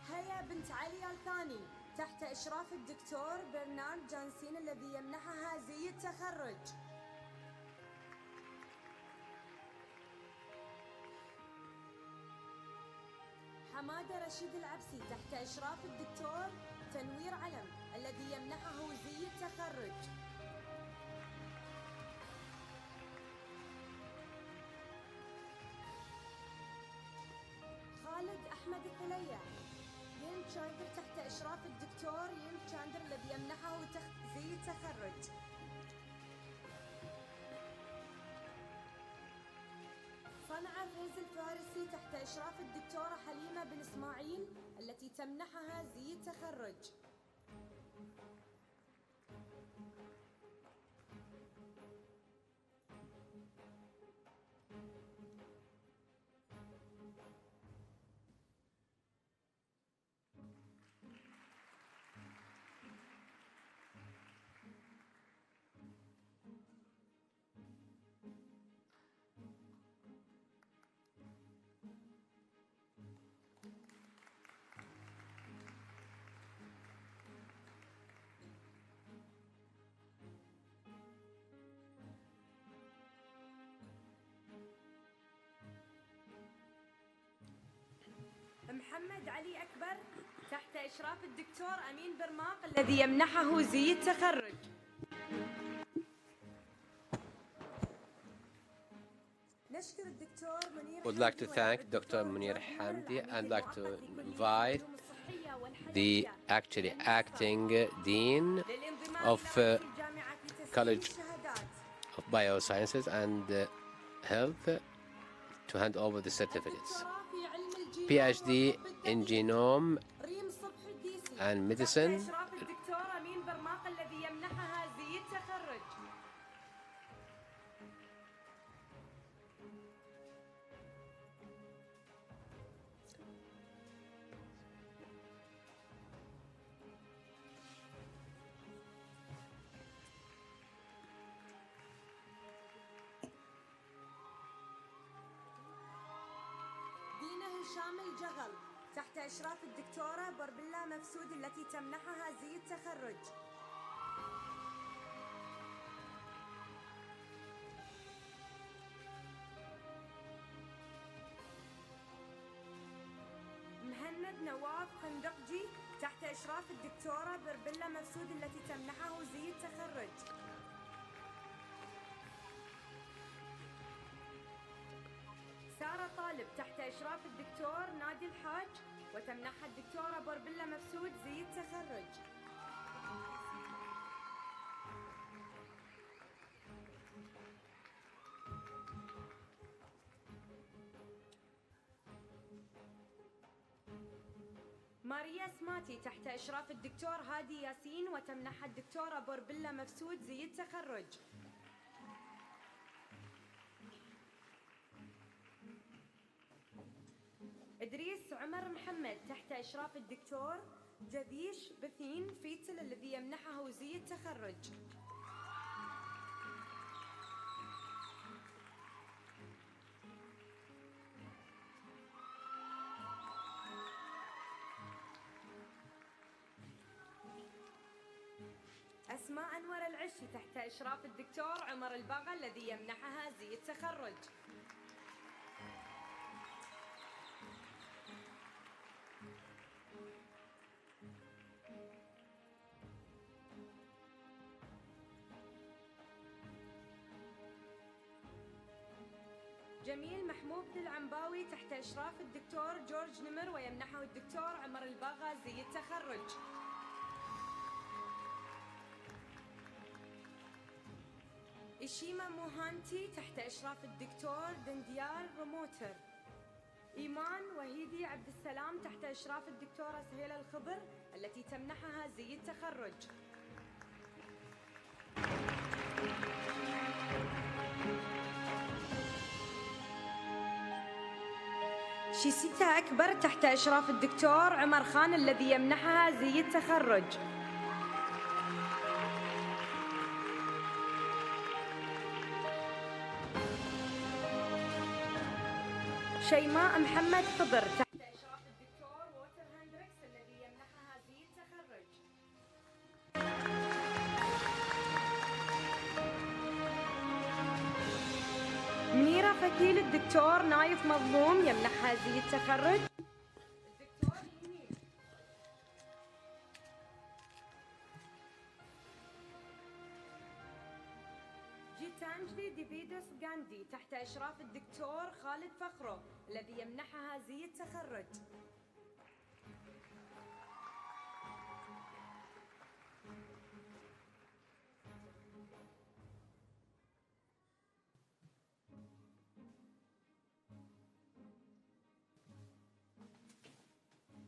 هيا بنت علي الثاني تحت إشراف الدكتور برنارد جانسين الذي يمنحها زي التخرج. حمادة رشيد العبسي تحت إشراف الدكتور تنوير علم الذي يمنحه زي التخرج. خالد أحمد الثلية ين تشاندر تحت إشراف الدكتور ين تشاندر الذي يمنحه زي التخرج. صنعاء فايز الفارسي تحت إشراف الدكتورة حليمة بن إسماعيل التي تمنحها زي التخرج. محمد علي أكبر تحت إشراف الدكتور أمين برماق الذي يمنحه زي التخرج. نشكر الدكتور منير. Would like to thank Dr. Munir Hamdi and like to invite the acting dean of College of Biosciences and Health to hand over the certificates. PhD in Genome and Medicine. هشام الجغل تحت إشراف الدكتورة بربلا مفسود التي تمنحها زي التخرج. مهند نواف خندقجي تحت إشراف الدكتورة بربلا مفسود التي تمنحه زي التخرج. سارة طالب تحت إشراف الدكتور نادي الحاج وتمنحها الدكتورة بربلا مفسود زي التخرج. ماريا سماتي تحت إشراف الدكتور هادي ياسين وتمنحها الدكتورة بربلا مفسود زي التخرج. إدريس عمر محمد تحت إشراف الدكتور جديش بثين فيتل الذي يمنحه زي التخرج. أسماء أنور العشي تحت إشراف الدكتور عمر الباغا الذي يمنحها زي التخرج. جميل محمود العنباوي تحت إشراف الدكتور جورج نمر ويمنحه الدكتور عمر الباغا زي التخرج. إشيما موهانتي تحت إشراف الدكتور دنديار روموتر. إيمان وهيدي عبد السلام تحت إشراف الدكتورة سهيلة الخضر التي تمنحها زي التخرج. شيسيتا أكبر تحت إشراف الدكتور عمر خان الذي يمنحها زي التخرج. شيماء محمد خضر تحت إشراف الدكتور ووتر هندريكس الذي يمنحها زي التخرج. منيرة فتيل الدكتور نايف مظلوم يمنحها زي التخرج. الدكتور يمين. جيتانجلي ديفيدوس غاندي تحت إشراف الدكتور خالد فخرو الذي يمنحها زي التخرج.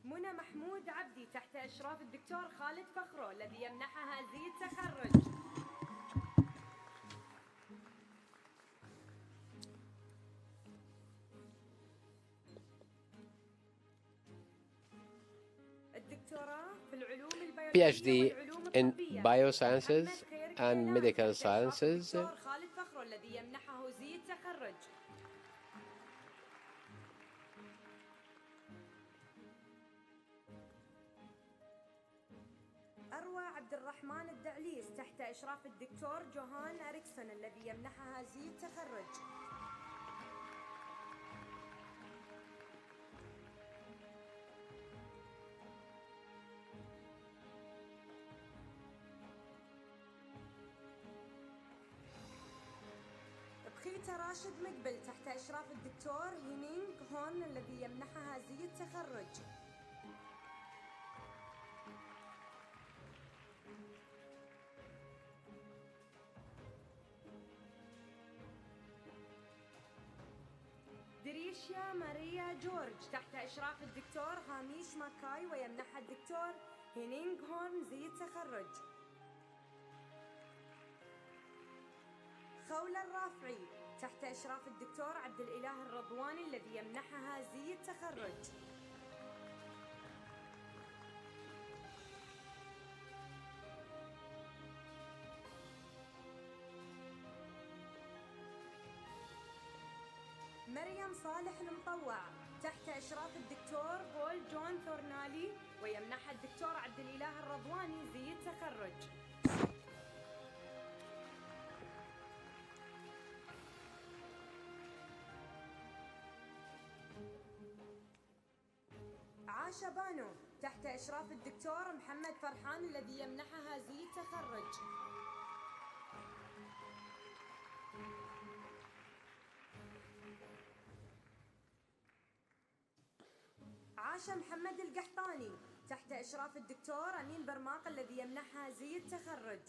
منى محمود عبدي تحت إشراف الدكتور خالد فخرو الذي يمنحها زي التخرج. الدكتوراه في العلوم PhD والعلوم in الطبية. Biosciences أحمد خير and كيلان Medical تحت إشراف Sciences. الدكتور خالد فخرو الذي يمنحه زي التخرج. أروى عبد الرحمن الدعليس تحت إشراف الدكتور جوهان أريكسون الذي يمنحها زي التخرج. بخيتة راشد مقبل تحت إشراف الدكتور هينينغ هون الذي يمنحها زي التخرج. دريشيا ماريا جورج تحت إشراف الدكتور هاميش ماكاي ويمنحها الدكتور هينينغ هون زي التخرج. خولة الرافعي تحت إشراف الدكتور عبد الإله الرضواني الذي يمنحها زي التخرج. مريم صالح المطوع تحت إشراف الدكتور بول جون ثورنالي ويمنحها الدكتور عبد الإله الرضواني زي التخرج. عاشا بانو تحت إشراف الدكتور محمد فرحان الذي يمنحها زي التخرج. عاشا محمد القحطاني تحت إشراف الدكتور أمين برماق الذي يمنحها زي التخرج.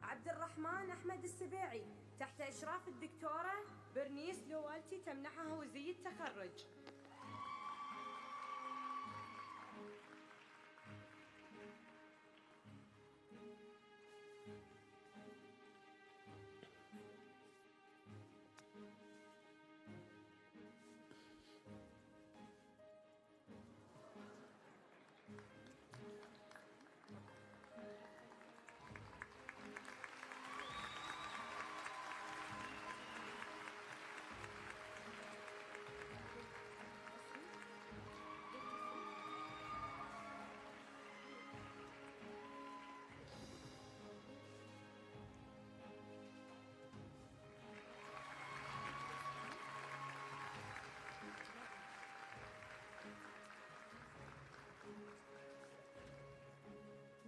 عبد الرحمن أحمد السبيعي تحت إشراف الدكتورة برنيس لوالتي تمنحه زي التخرج.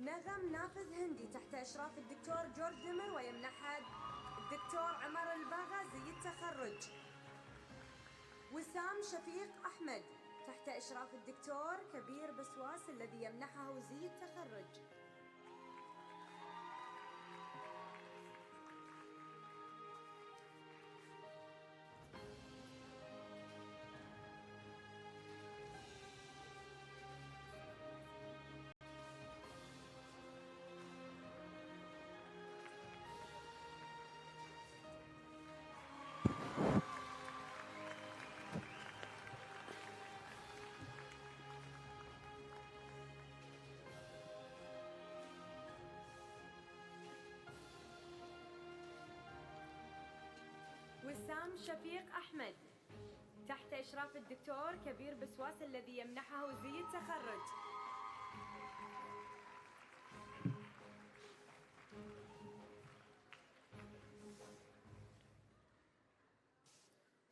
نغم نافذ هندي تحت إشراف الدكتور جورج دمر ويمنحها الدكتور عمر الباغا زي التخرج. وسام شفيق أحمد تحت إشراف الدكتور كبير بسواس الذي يمنحه زي التخرج. وسام شفيق أحمد تحت إشراف الدكتور كبير بسواس الذي يمنحه زي التخرج.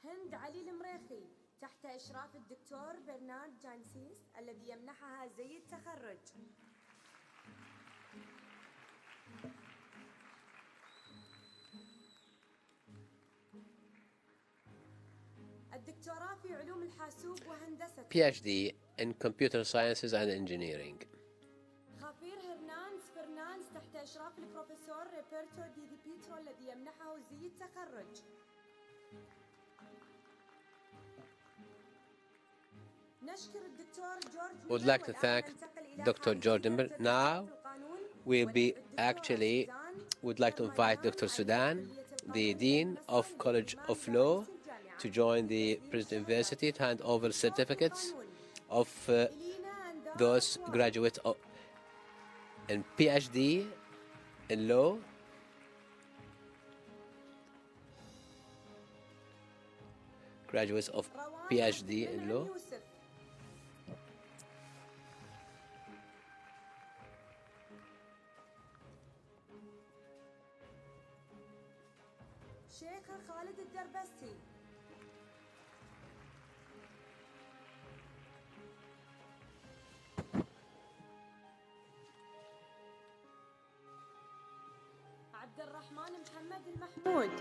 هند علي المريخي تحت إشراف الدكتور برنارد جانسيس الذي يمنحها زي التخرج. الدكتوراه في علوم الحاسوب وهندسة PhD in Computer Sciences and Engineering. خافير هرنانز فرنانز تحت إشراف البروفيسور روبرتو دي بيترو الذي يمنحه زي التخرج. نشكر الدكتور جورج. Would like to thank Dr. George Dimmer. Now would like to invite Dr. Sudan, the Dean of College of Law, to join the President University to hand over certificates of those graduates in PhD in law, graduates of PhD in law. شيخ خالد الدربستي. عبد الرحمن محمد المحمود.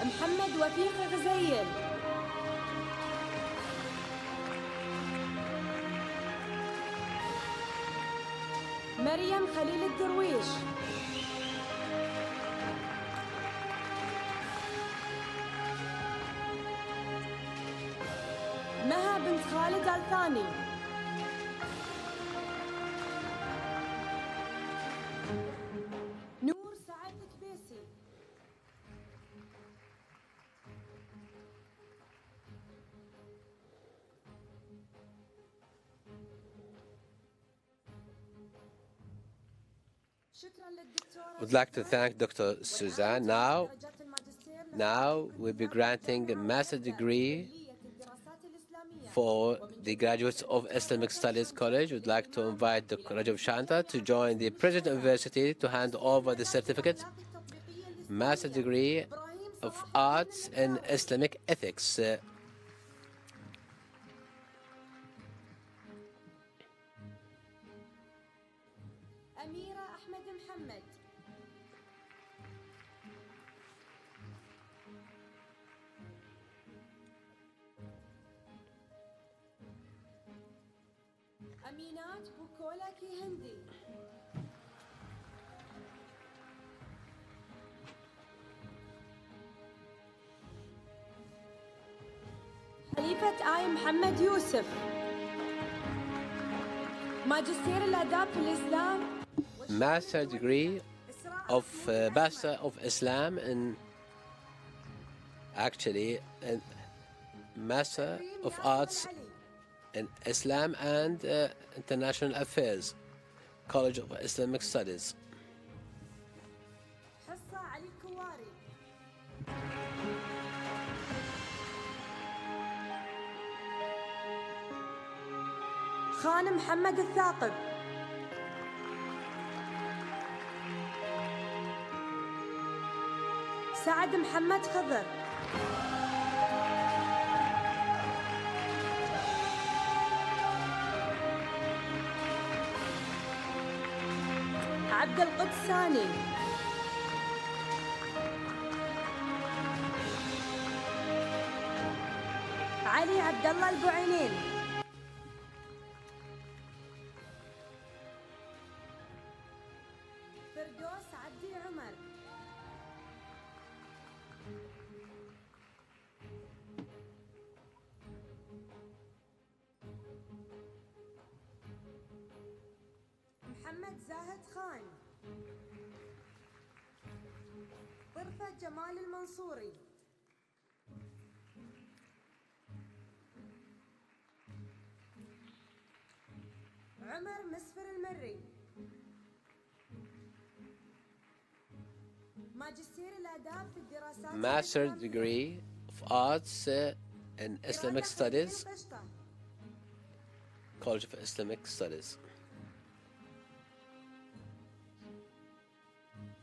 محمد وفيق غزيل. مريم خليل الدرويش. مها بنت خالد الثاني. نور سعد الكبيسي. Would like to thank Dr. Suzanne. Now we'll be granting a master's degree for the graduates of Islamic Studies College. We'd like to invite Dr. Rajab Shanta to join the President University to hand over the certificate, Master Degree of Arts in Islamic Ethics. أميرة أحمد محمد. أمينات بوكولا كي هندي. خليفة آي محمد يوسف. ماجستير الآداب في الإسلام. Master degree of Bachelor of Islam and Master of Arts in Islam and International Affairs, College of Islamic Studies. حصة علي كواري. خان محمد الثاقب. سعد محمد خضر. عبد القدس ثاني. علي عبد الله البعينين. فردوس عبدي عمر. محمد زاهد خان. طرفة جمال المنصوري. عمر مسفر المري. ماجستير الآداب في الدراسات Master degree of Arts in Islamic Studies, College of Islamic Studies.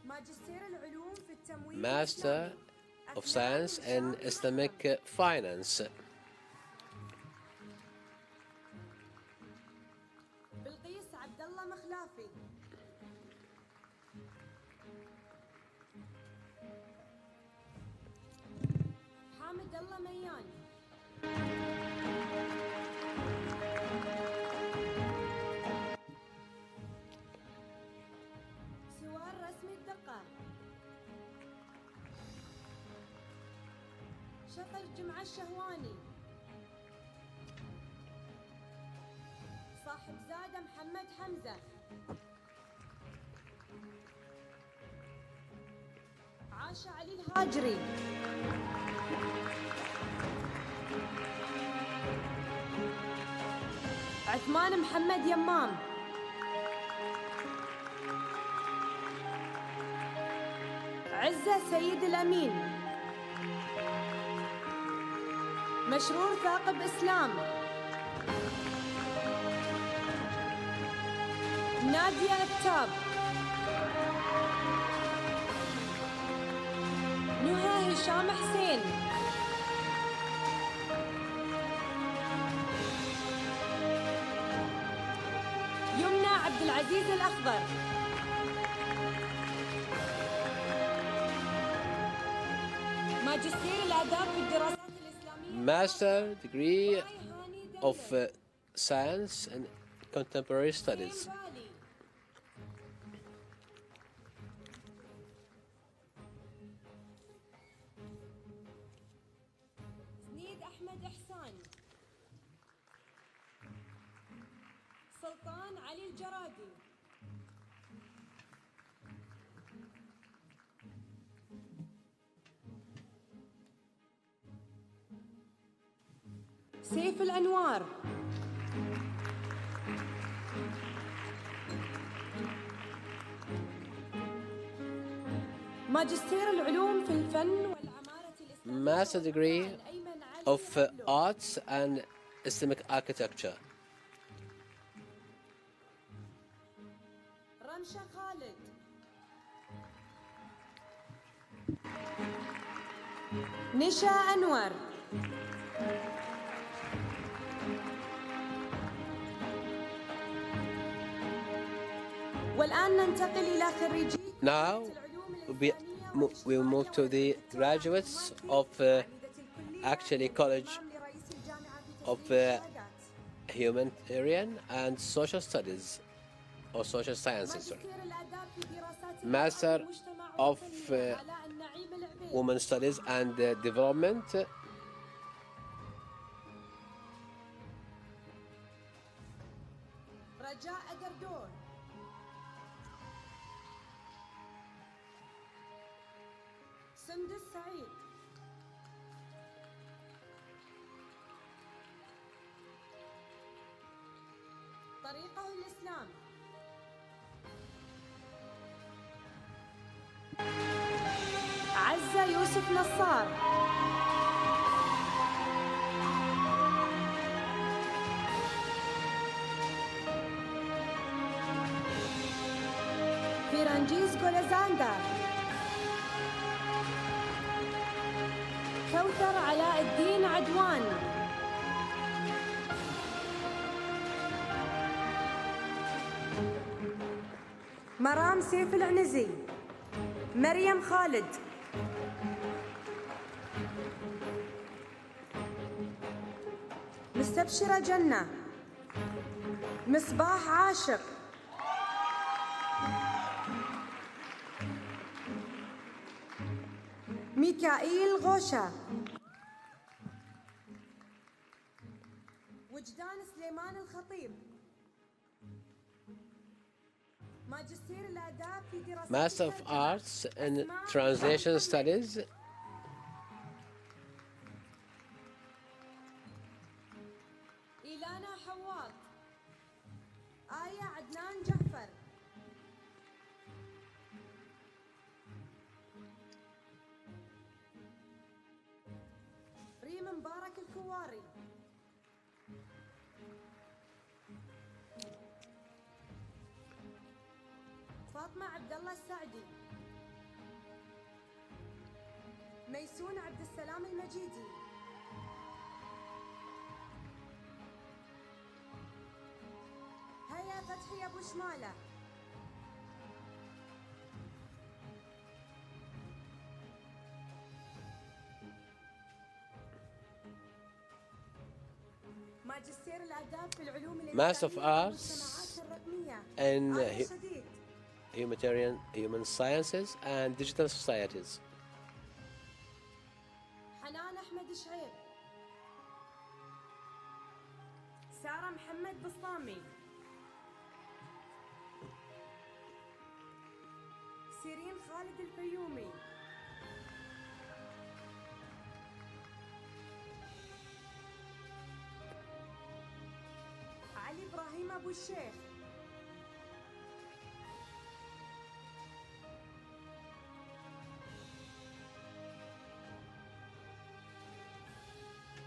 ماجستير العلوم في التمويل. Master of Science in Islamic Finance. بلقيس عبد الله مخلافي. حامد الله ميان. سوار رسمي الدقة. شطر جمعة الشهواني. صاحب زادة محمد حمزة. عاشا علي الهاجري. عثمان محمد يمام. عزة سيد الأمين. مشرور ثاقب إسلام. نادية أكتاب. نهى هشام حسين. يمنى عبد العزيز الأخضر. ماجستير الآداب في الدراسات الإسلامية. Master degree of Science and Contemporary Studies. سنيد أحمد إحسان. سلطان علي الجرادي. سيف الأنوار. ماجستير العلوم في الفن والعمارة الإسلامية. Master degree of Arts and Islamic Architecture. رمشة خالد. نشا أنور. والآن ننتقل إلى خريجي. Now we will move to the graduates of actually College of Humanitarian and Social Studies or Social Sciences. Sorry. Master of Women Studies and Development. رجاء أقردور. سندس سعيد. طريقه الإسلام. عزة يوسف نصار. فيرانجيز غولازاندا. كوثر علاء الدين عدوان. مرام سيف العنزي. مريم خالد. مستبشرة جنة. مصباح عاشق. ميكائيل غوشة. وجدان سليمان الخطيب. ماجستير الآداب في دراسات Master of Arts in Translation Studies. إيلانا حواط. آية عدنان جعفر. ريم مبارك الكواري. فاطمة عبد الله السعدي. ميسون عبد السلام المجيدي. هيا فتحي أبو شمالة. ماجستير الآداب في العلوم Master of Arts والصناعات الرقمية. in آية شديد. Human Sciences and Digital Societies. حنان أحمد شعيب. سارة محمد بسطامي. سيرين خالد الفيومي. علي إبراهيم أبو الشيخ.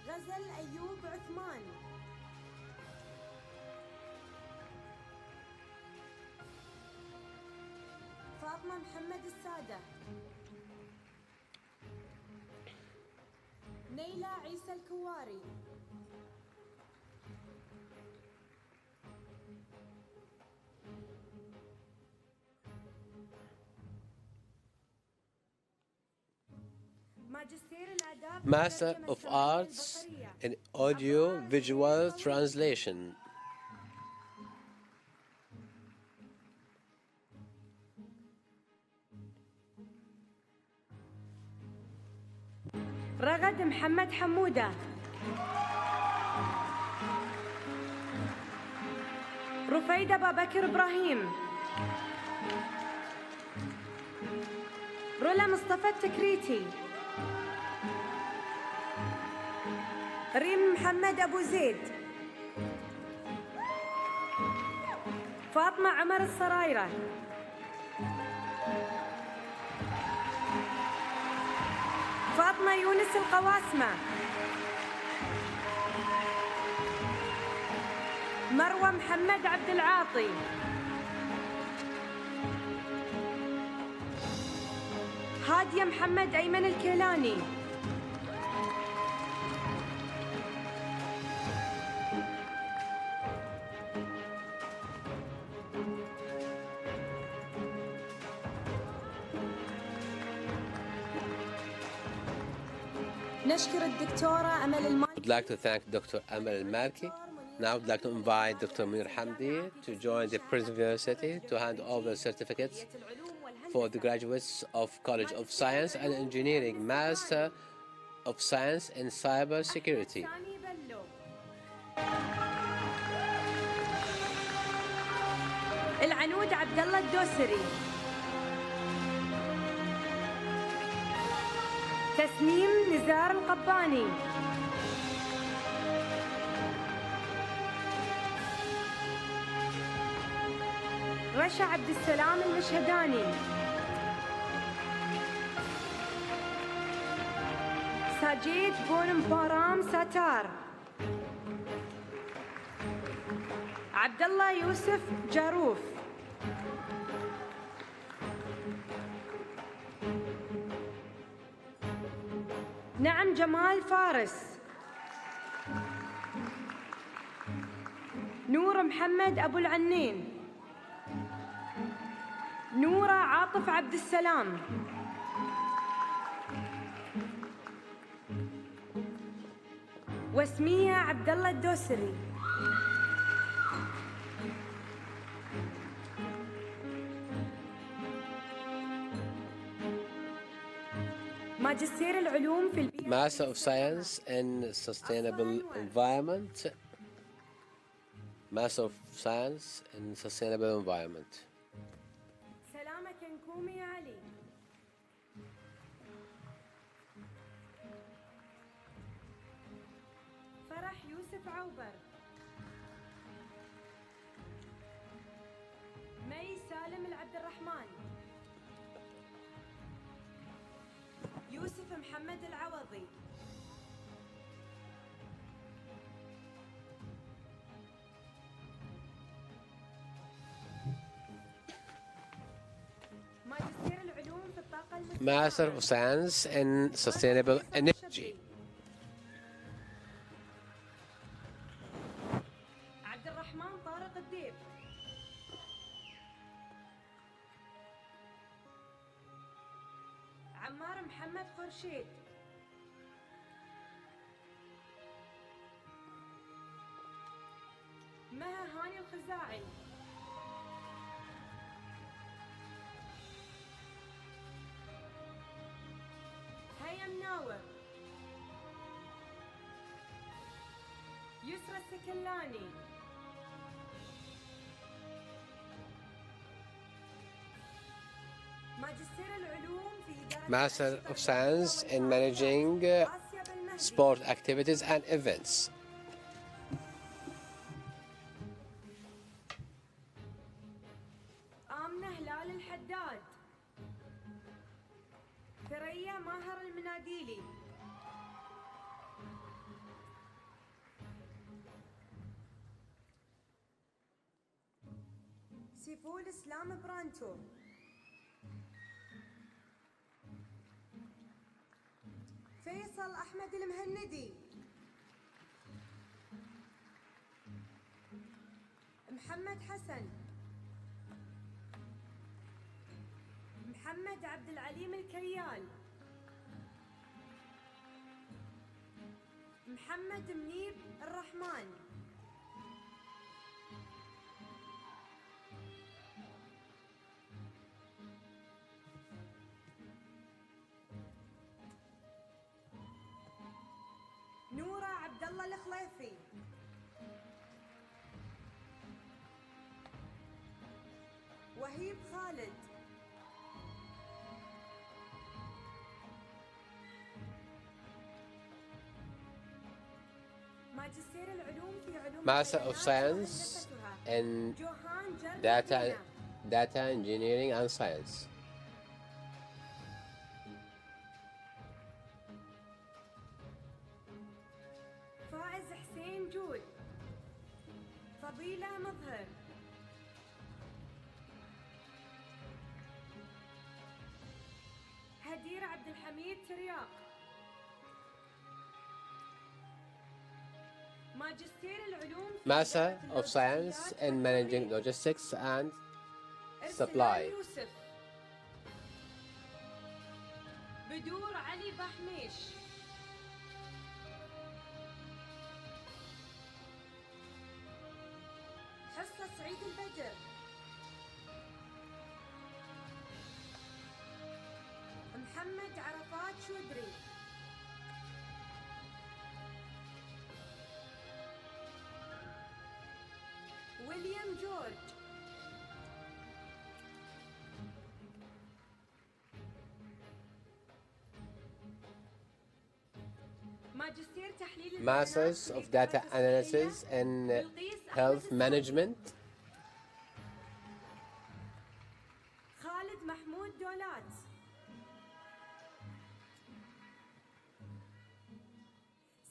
غزل أيوب عثمان. فاطمة محمد السادة. نيلة عيسى الكواري. Master of Arts in Audio Visual Translation. رغد محمد حمودة. رفيدة بابكر إبراهيم. رولا مصطفى التكريتي. ريم محمد أبو زيد. فاطمة عمر السرايرة. فاطمة يونس القواسمة. مروة محمد عبد العاطي. هادية محمد أيمن الكيلاني. نشكر الدكتورة أمل المالكي. I'd like to thank Dr. Amal Al-Malki. Now I'd like to invite Dr. Munir Hamdi to join the Princeton University to hand over certificates for the graduates of College of Science and Engineering, Master of Science in Cyber Security. العنود عبد الله الدوسري. تسنيم نزار القباني. رشا عبد السلام المشهداني. ساجيد بونمبارام ساتار. عبد الله يوسف جاروف. نعم جمال فارس. نور محمد أبو العنين. نورة عاطف عبد السلام. وسمية عبد الله الدوسري. ماجستير العلوم في البيئة. Master of Science in Sustainable Environment. Master of Science in Sustainable Environment. سلامة كنكومي يا علي. فرح يوسف عوبر. مي سالم العبد الرحمن. يوسف محمد العوضي. ماجستير العلوم في الطاقة المستدامة. Master of Science in Sustainable Energy. عبد الرحمن طارق الديب. عمار محمد خرشيد. مها هاني الخزاعي. هيا مناور. يسرى السكلاني. ماجستير العلوم في إدارة Master of Science in Managing آسيا بالمهدي. Sport Activities and Events. آمنة هلال الحداد. ثريا ماهر المناديلي. سيفول اسلام برانتو. فيصل احمد المهندي. محمد حسن. محمد عبد العليم الكيال. محمد منيب الرحمن. نورة عبد الله الخليفي. وهيب خالد. ماجستير العلوم في علوم Master of البيانات Science وهندستها. in جوهان جرد Data Engineering and Science. فائز حسين جود. فضيلة مظهر. هدير عبد الحميد ترياق. ماجستير العلوم في Master إدارة of Science اللوجستيات in Managing والتوريد. Logistics and إرسلان Supply. يوسف. بدور علي بحميش. حصة سعيد البدر. محمد عرفات شودري. ويليام جورج. ماجستير تحليل البيانات Masters في of الإدارة Data الصحية. Analysis in بلقيس أحمد Health السعد. Management. خالد محمود دولات.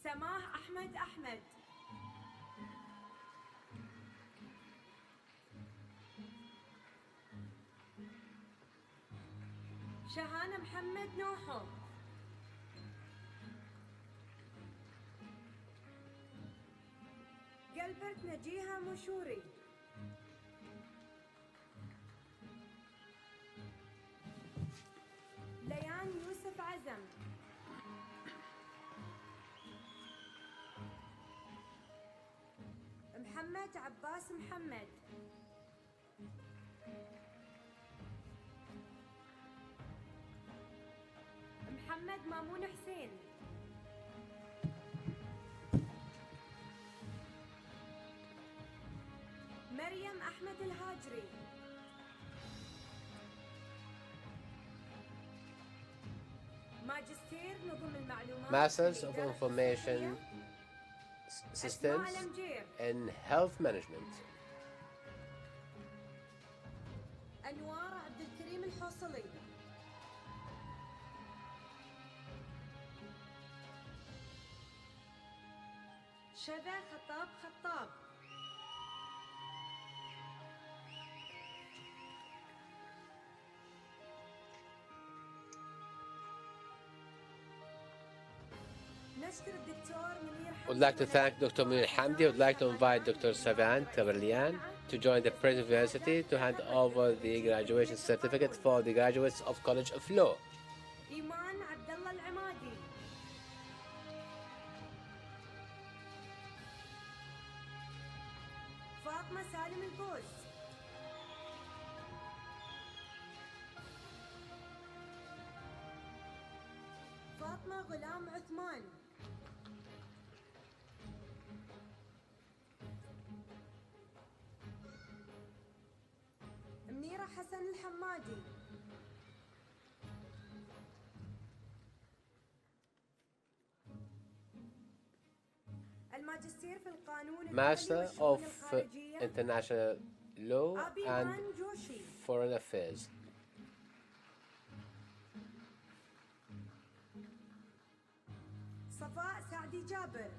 سماح أحمد أحمد. شهانة محمد نوحو. جوهرت نجيها مشوري. ليان يوسف عزم. محمد عباس محمد. محمد مامون حسين. مريم أحمد الهاجري. ماجستير نظم المعلومات. Masters of Information Systems in Health Management. أنوار عبد الكريم الحوصلي. شذا خطاب. نشكر الدكتور منير حمدي. Would like to thank Dr. Munir Hamdi. Would like to invite Dr. Savan Tabarlian to join the Prince University to hand over the graduation certificate for the graduates of College of Law. إيمان عبد الله العمادي. فاطمة سالم البوز. فاطمة غلام عثمان. منيرة حسن الحمادي. الماجستير في القانون Master الدولي of والشؤون الخارجية. International Law أبي and مان جوشي. Foreign Affairs. صفاء سعدي جابر.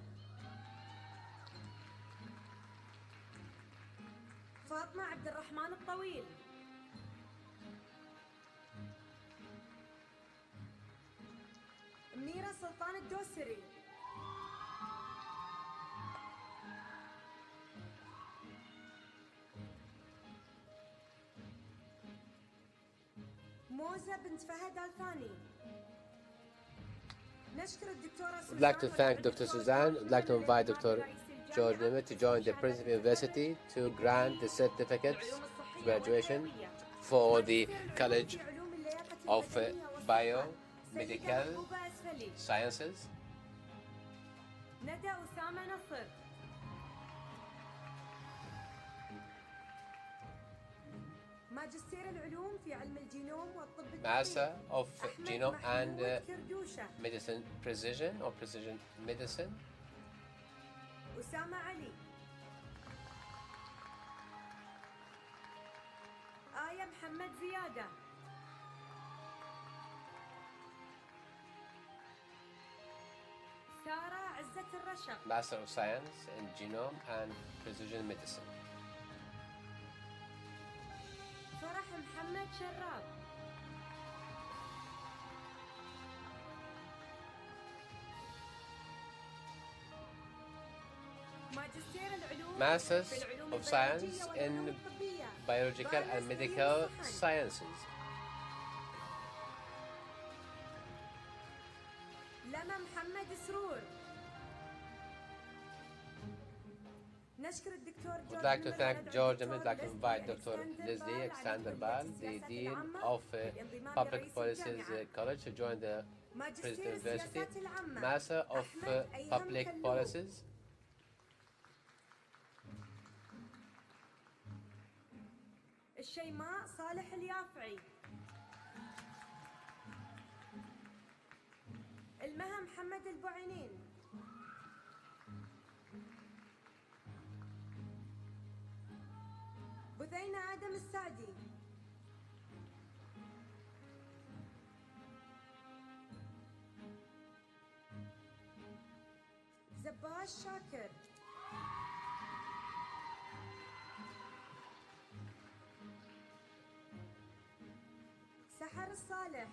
فاطمة عبد الرحمن الطويل. منيرة سلطان الدوسري. موزة بنت فهد الثاني. نشكر الدكتورة Would like to thank Dr. Suzanne. Would like to invite Dr. George Nimmer to join the Princeton University to grant the certificates of graduation for the College of Biomedical Sciences. ندى أسامة نصر. ماجستير العلوم في علم الجينوم والطب Master of أحمد Genome and محمود كردوشة. Medicine Precision or Precision Medicine. أسامة علي. آية محمد زيادة. سارة عزة الرشق. Master of Science in Genome and Precision Medicine. فرح محمد شراب. ماجستير العلوم Masters في العلوم of Science البيولوجية in والعلوم الطبية. Biological and Medical Sciences. لما محمد سرور. نشكر الدكتور Would جورج like to نمر thank وندعو George الدكتور and would like to invite Dr. Leslie Alexanderbal, the Dean of Public Policies College, to join the Princeton University. Master of Public Policies. الشيماء صالح اليافعي. المها محمد البوعينين. بثينة آدم السعدي. زباش شاكر. سحر الصالح.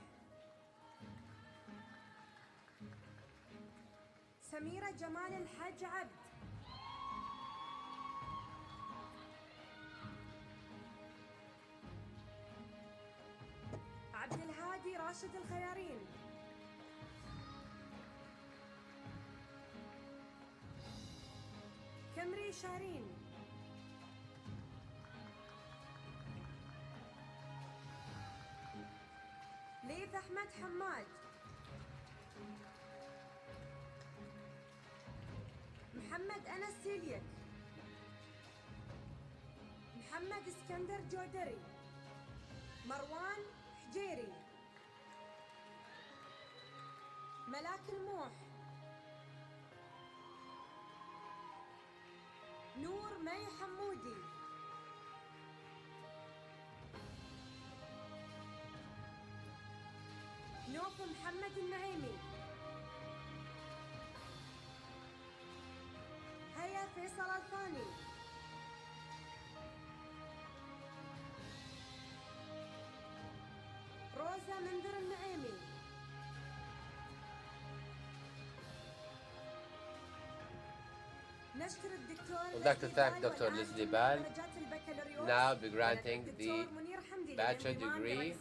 سميرة جمال الحج عبد. راشد الخيارين. كمري شارين. ليث أحمد حماد. محمد أنس سيليك. محمد اسكندر جودري. مروان حجيري. ملاك الموح. نور مي حمودي. نوف محمد النعيمي. هيا فيصل الثاني. روزا منذر النعيمي. نشكر الدكتور. We'd like to thank Dr. Leslie Bal. Now be granting the bachelor degree.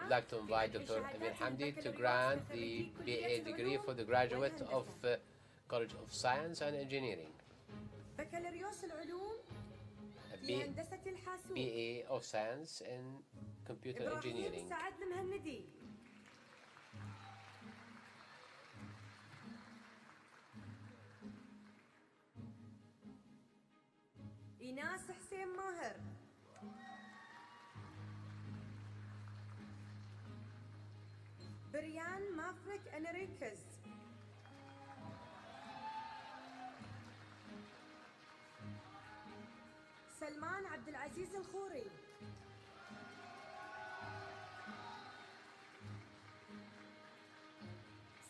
We'd like to invite Dr. Amir Hamdi to grant the BA degree for the graduate of College of Science and Engineering. بكالوريوس العلوم في هندسة الحاسوب. BA of Science in Computer Engineering. سعد المهندي. إيناس حسين ماهر. بريان مافريك أنريكز. سلمان عبد العزيز الخوري.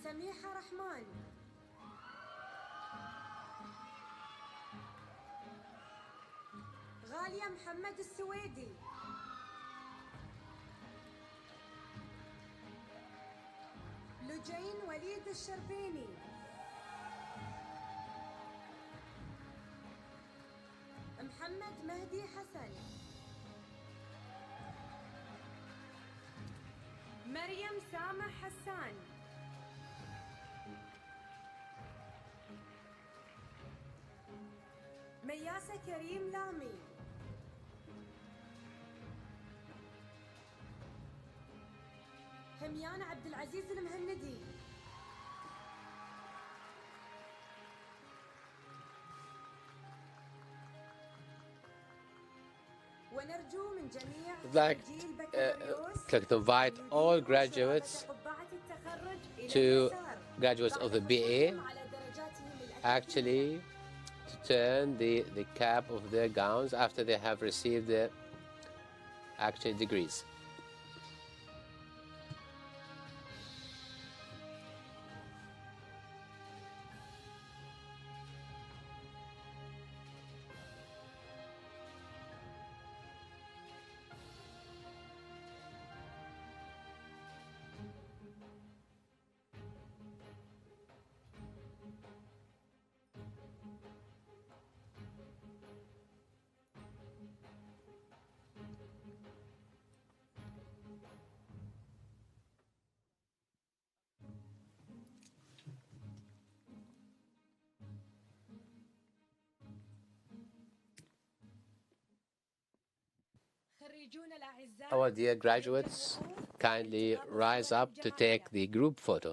سميحة رحمن. غالية محمد السويدي. لجين وليد الشربيني. محمد مهدي حسن. مريم سامح حسان. مياسة كريم لامي. هميان عبد العزيز المهندي. ونرجو من جميع جيل بكالوريوس to invite all graduates to graduates of the BA actually to turn the cap of their gowns after they have received their actual degrees. Our dear graduates, kindly rise up to take the group photo.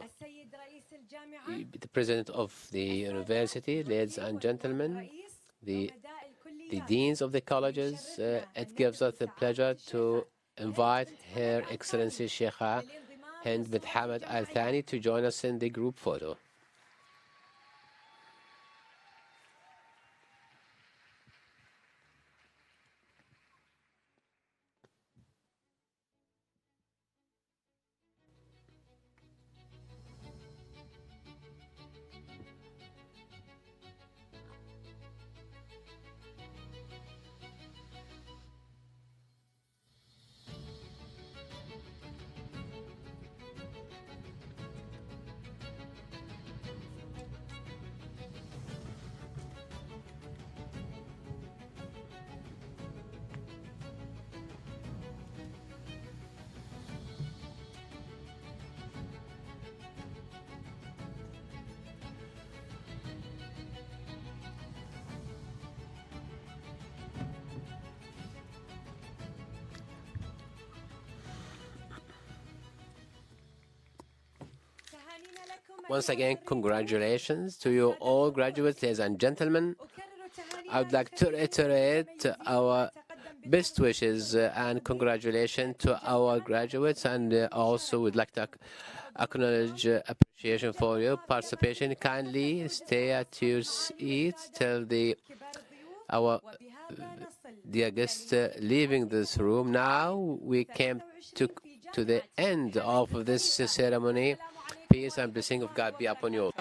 The President of the University, ladies and gentlemen, the deans of the colleges, it gives us the pleasure to invite Her Excellency Sheikha Hind bint Hamad Al Thani to join us in the group photo. Once again, congratulations to you all graduates, ladies and gentlemen. I would like to reiterate our best wishes and congratulations to our graduates, and also would like to acknowledge appreciation for your participation. Kindly stay at your seats till our dear guests leaving this room. Now we came to the end of this ceremony. Peace and blessing of God be upon you all.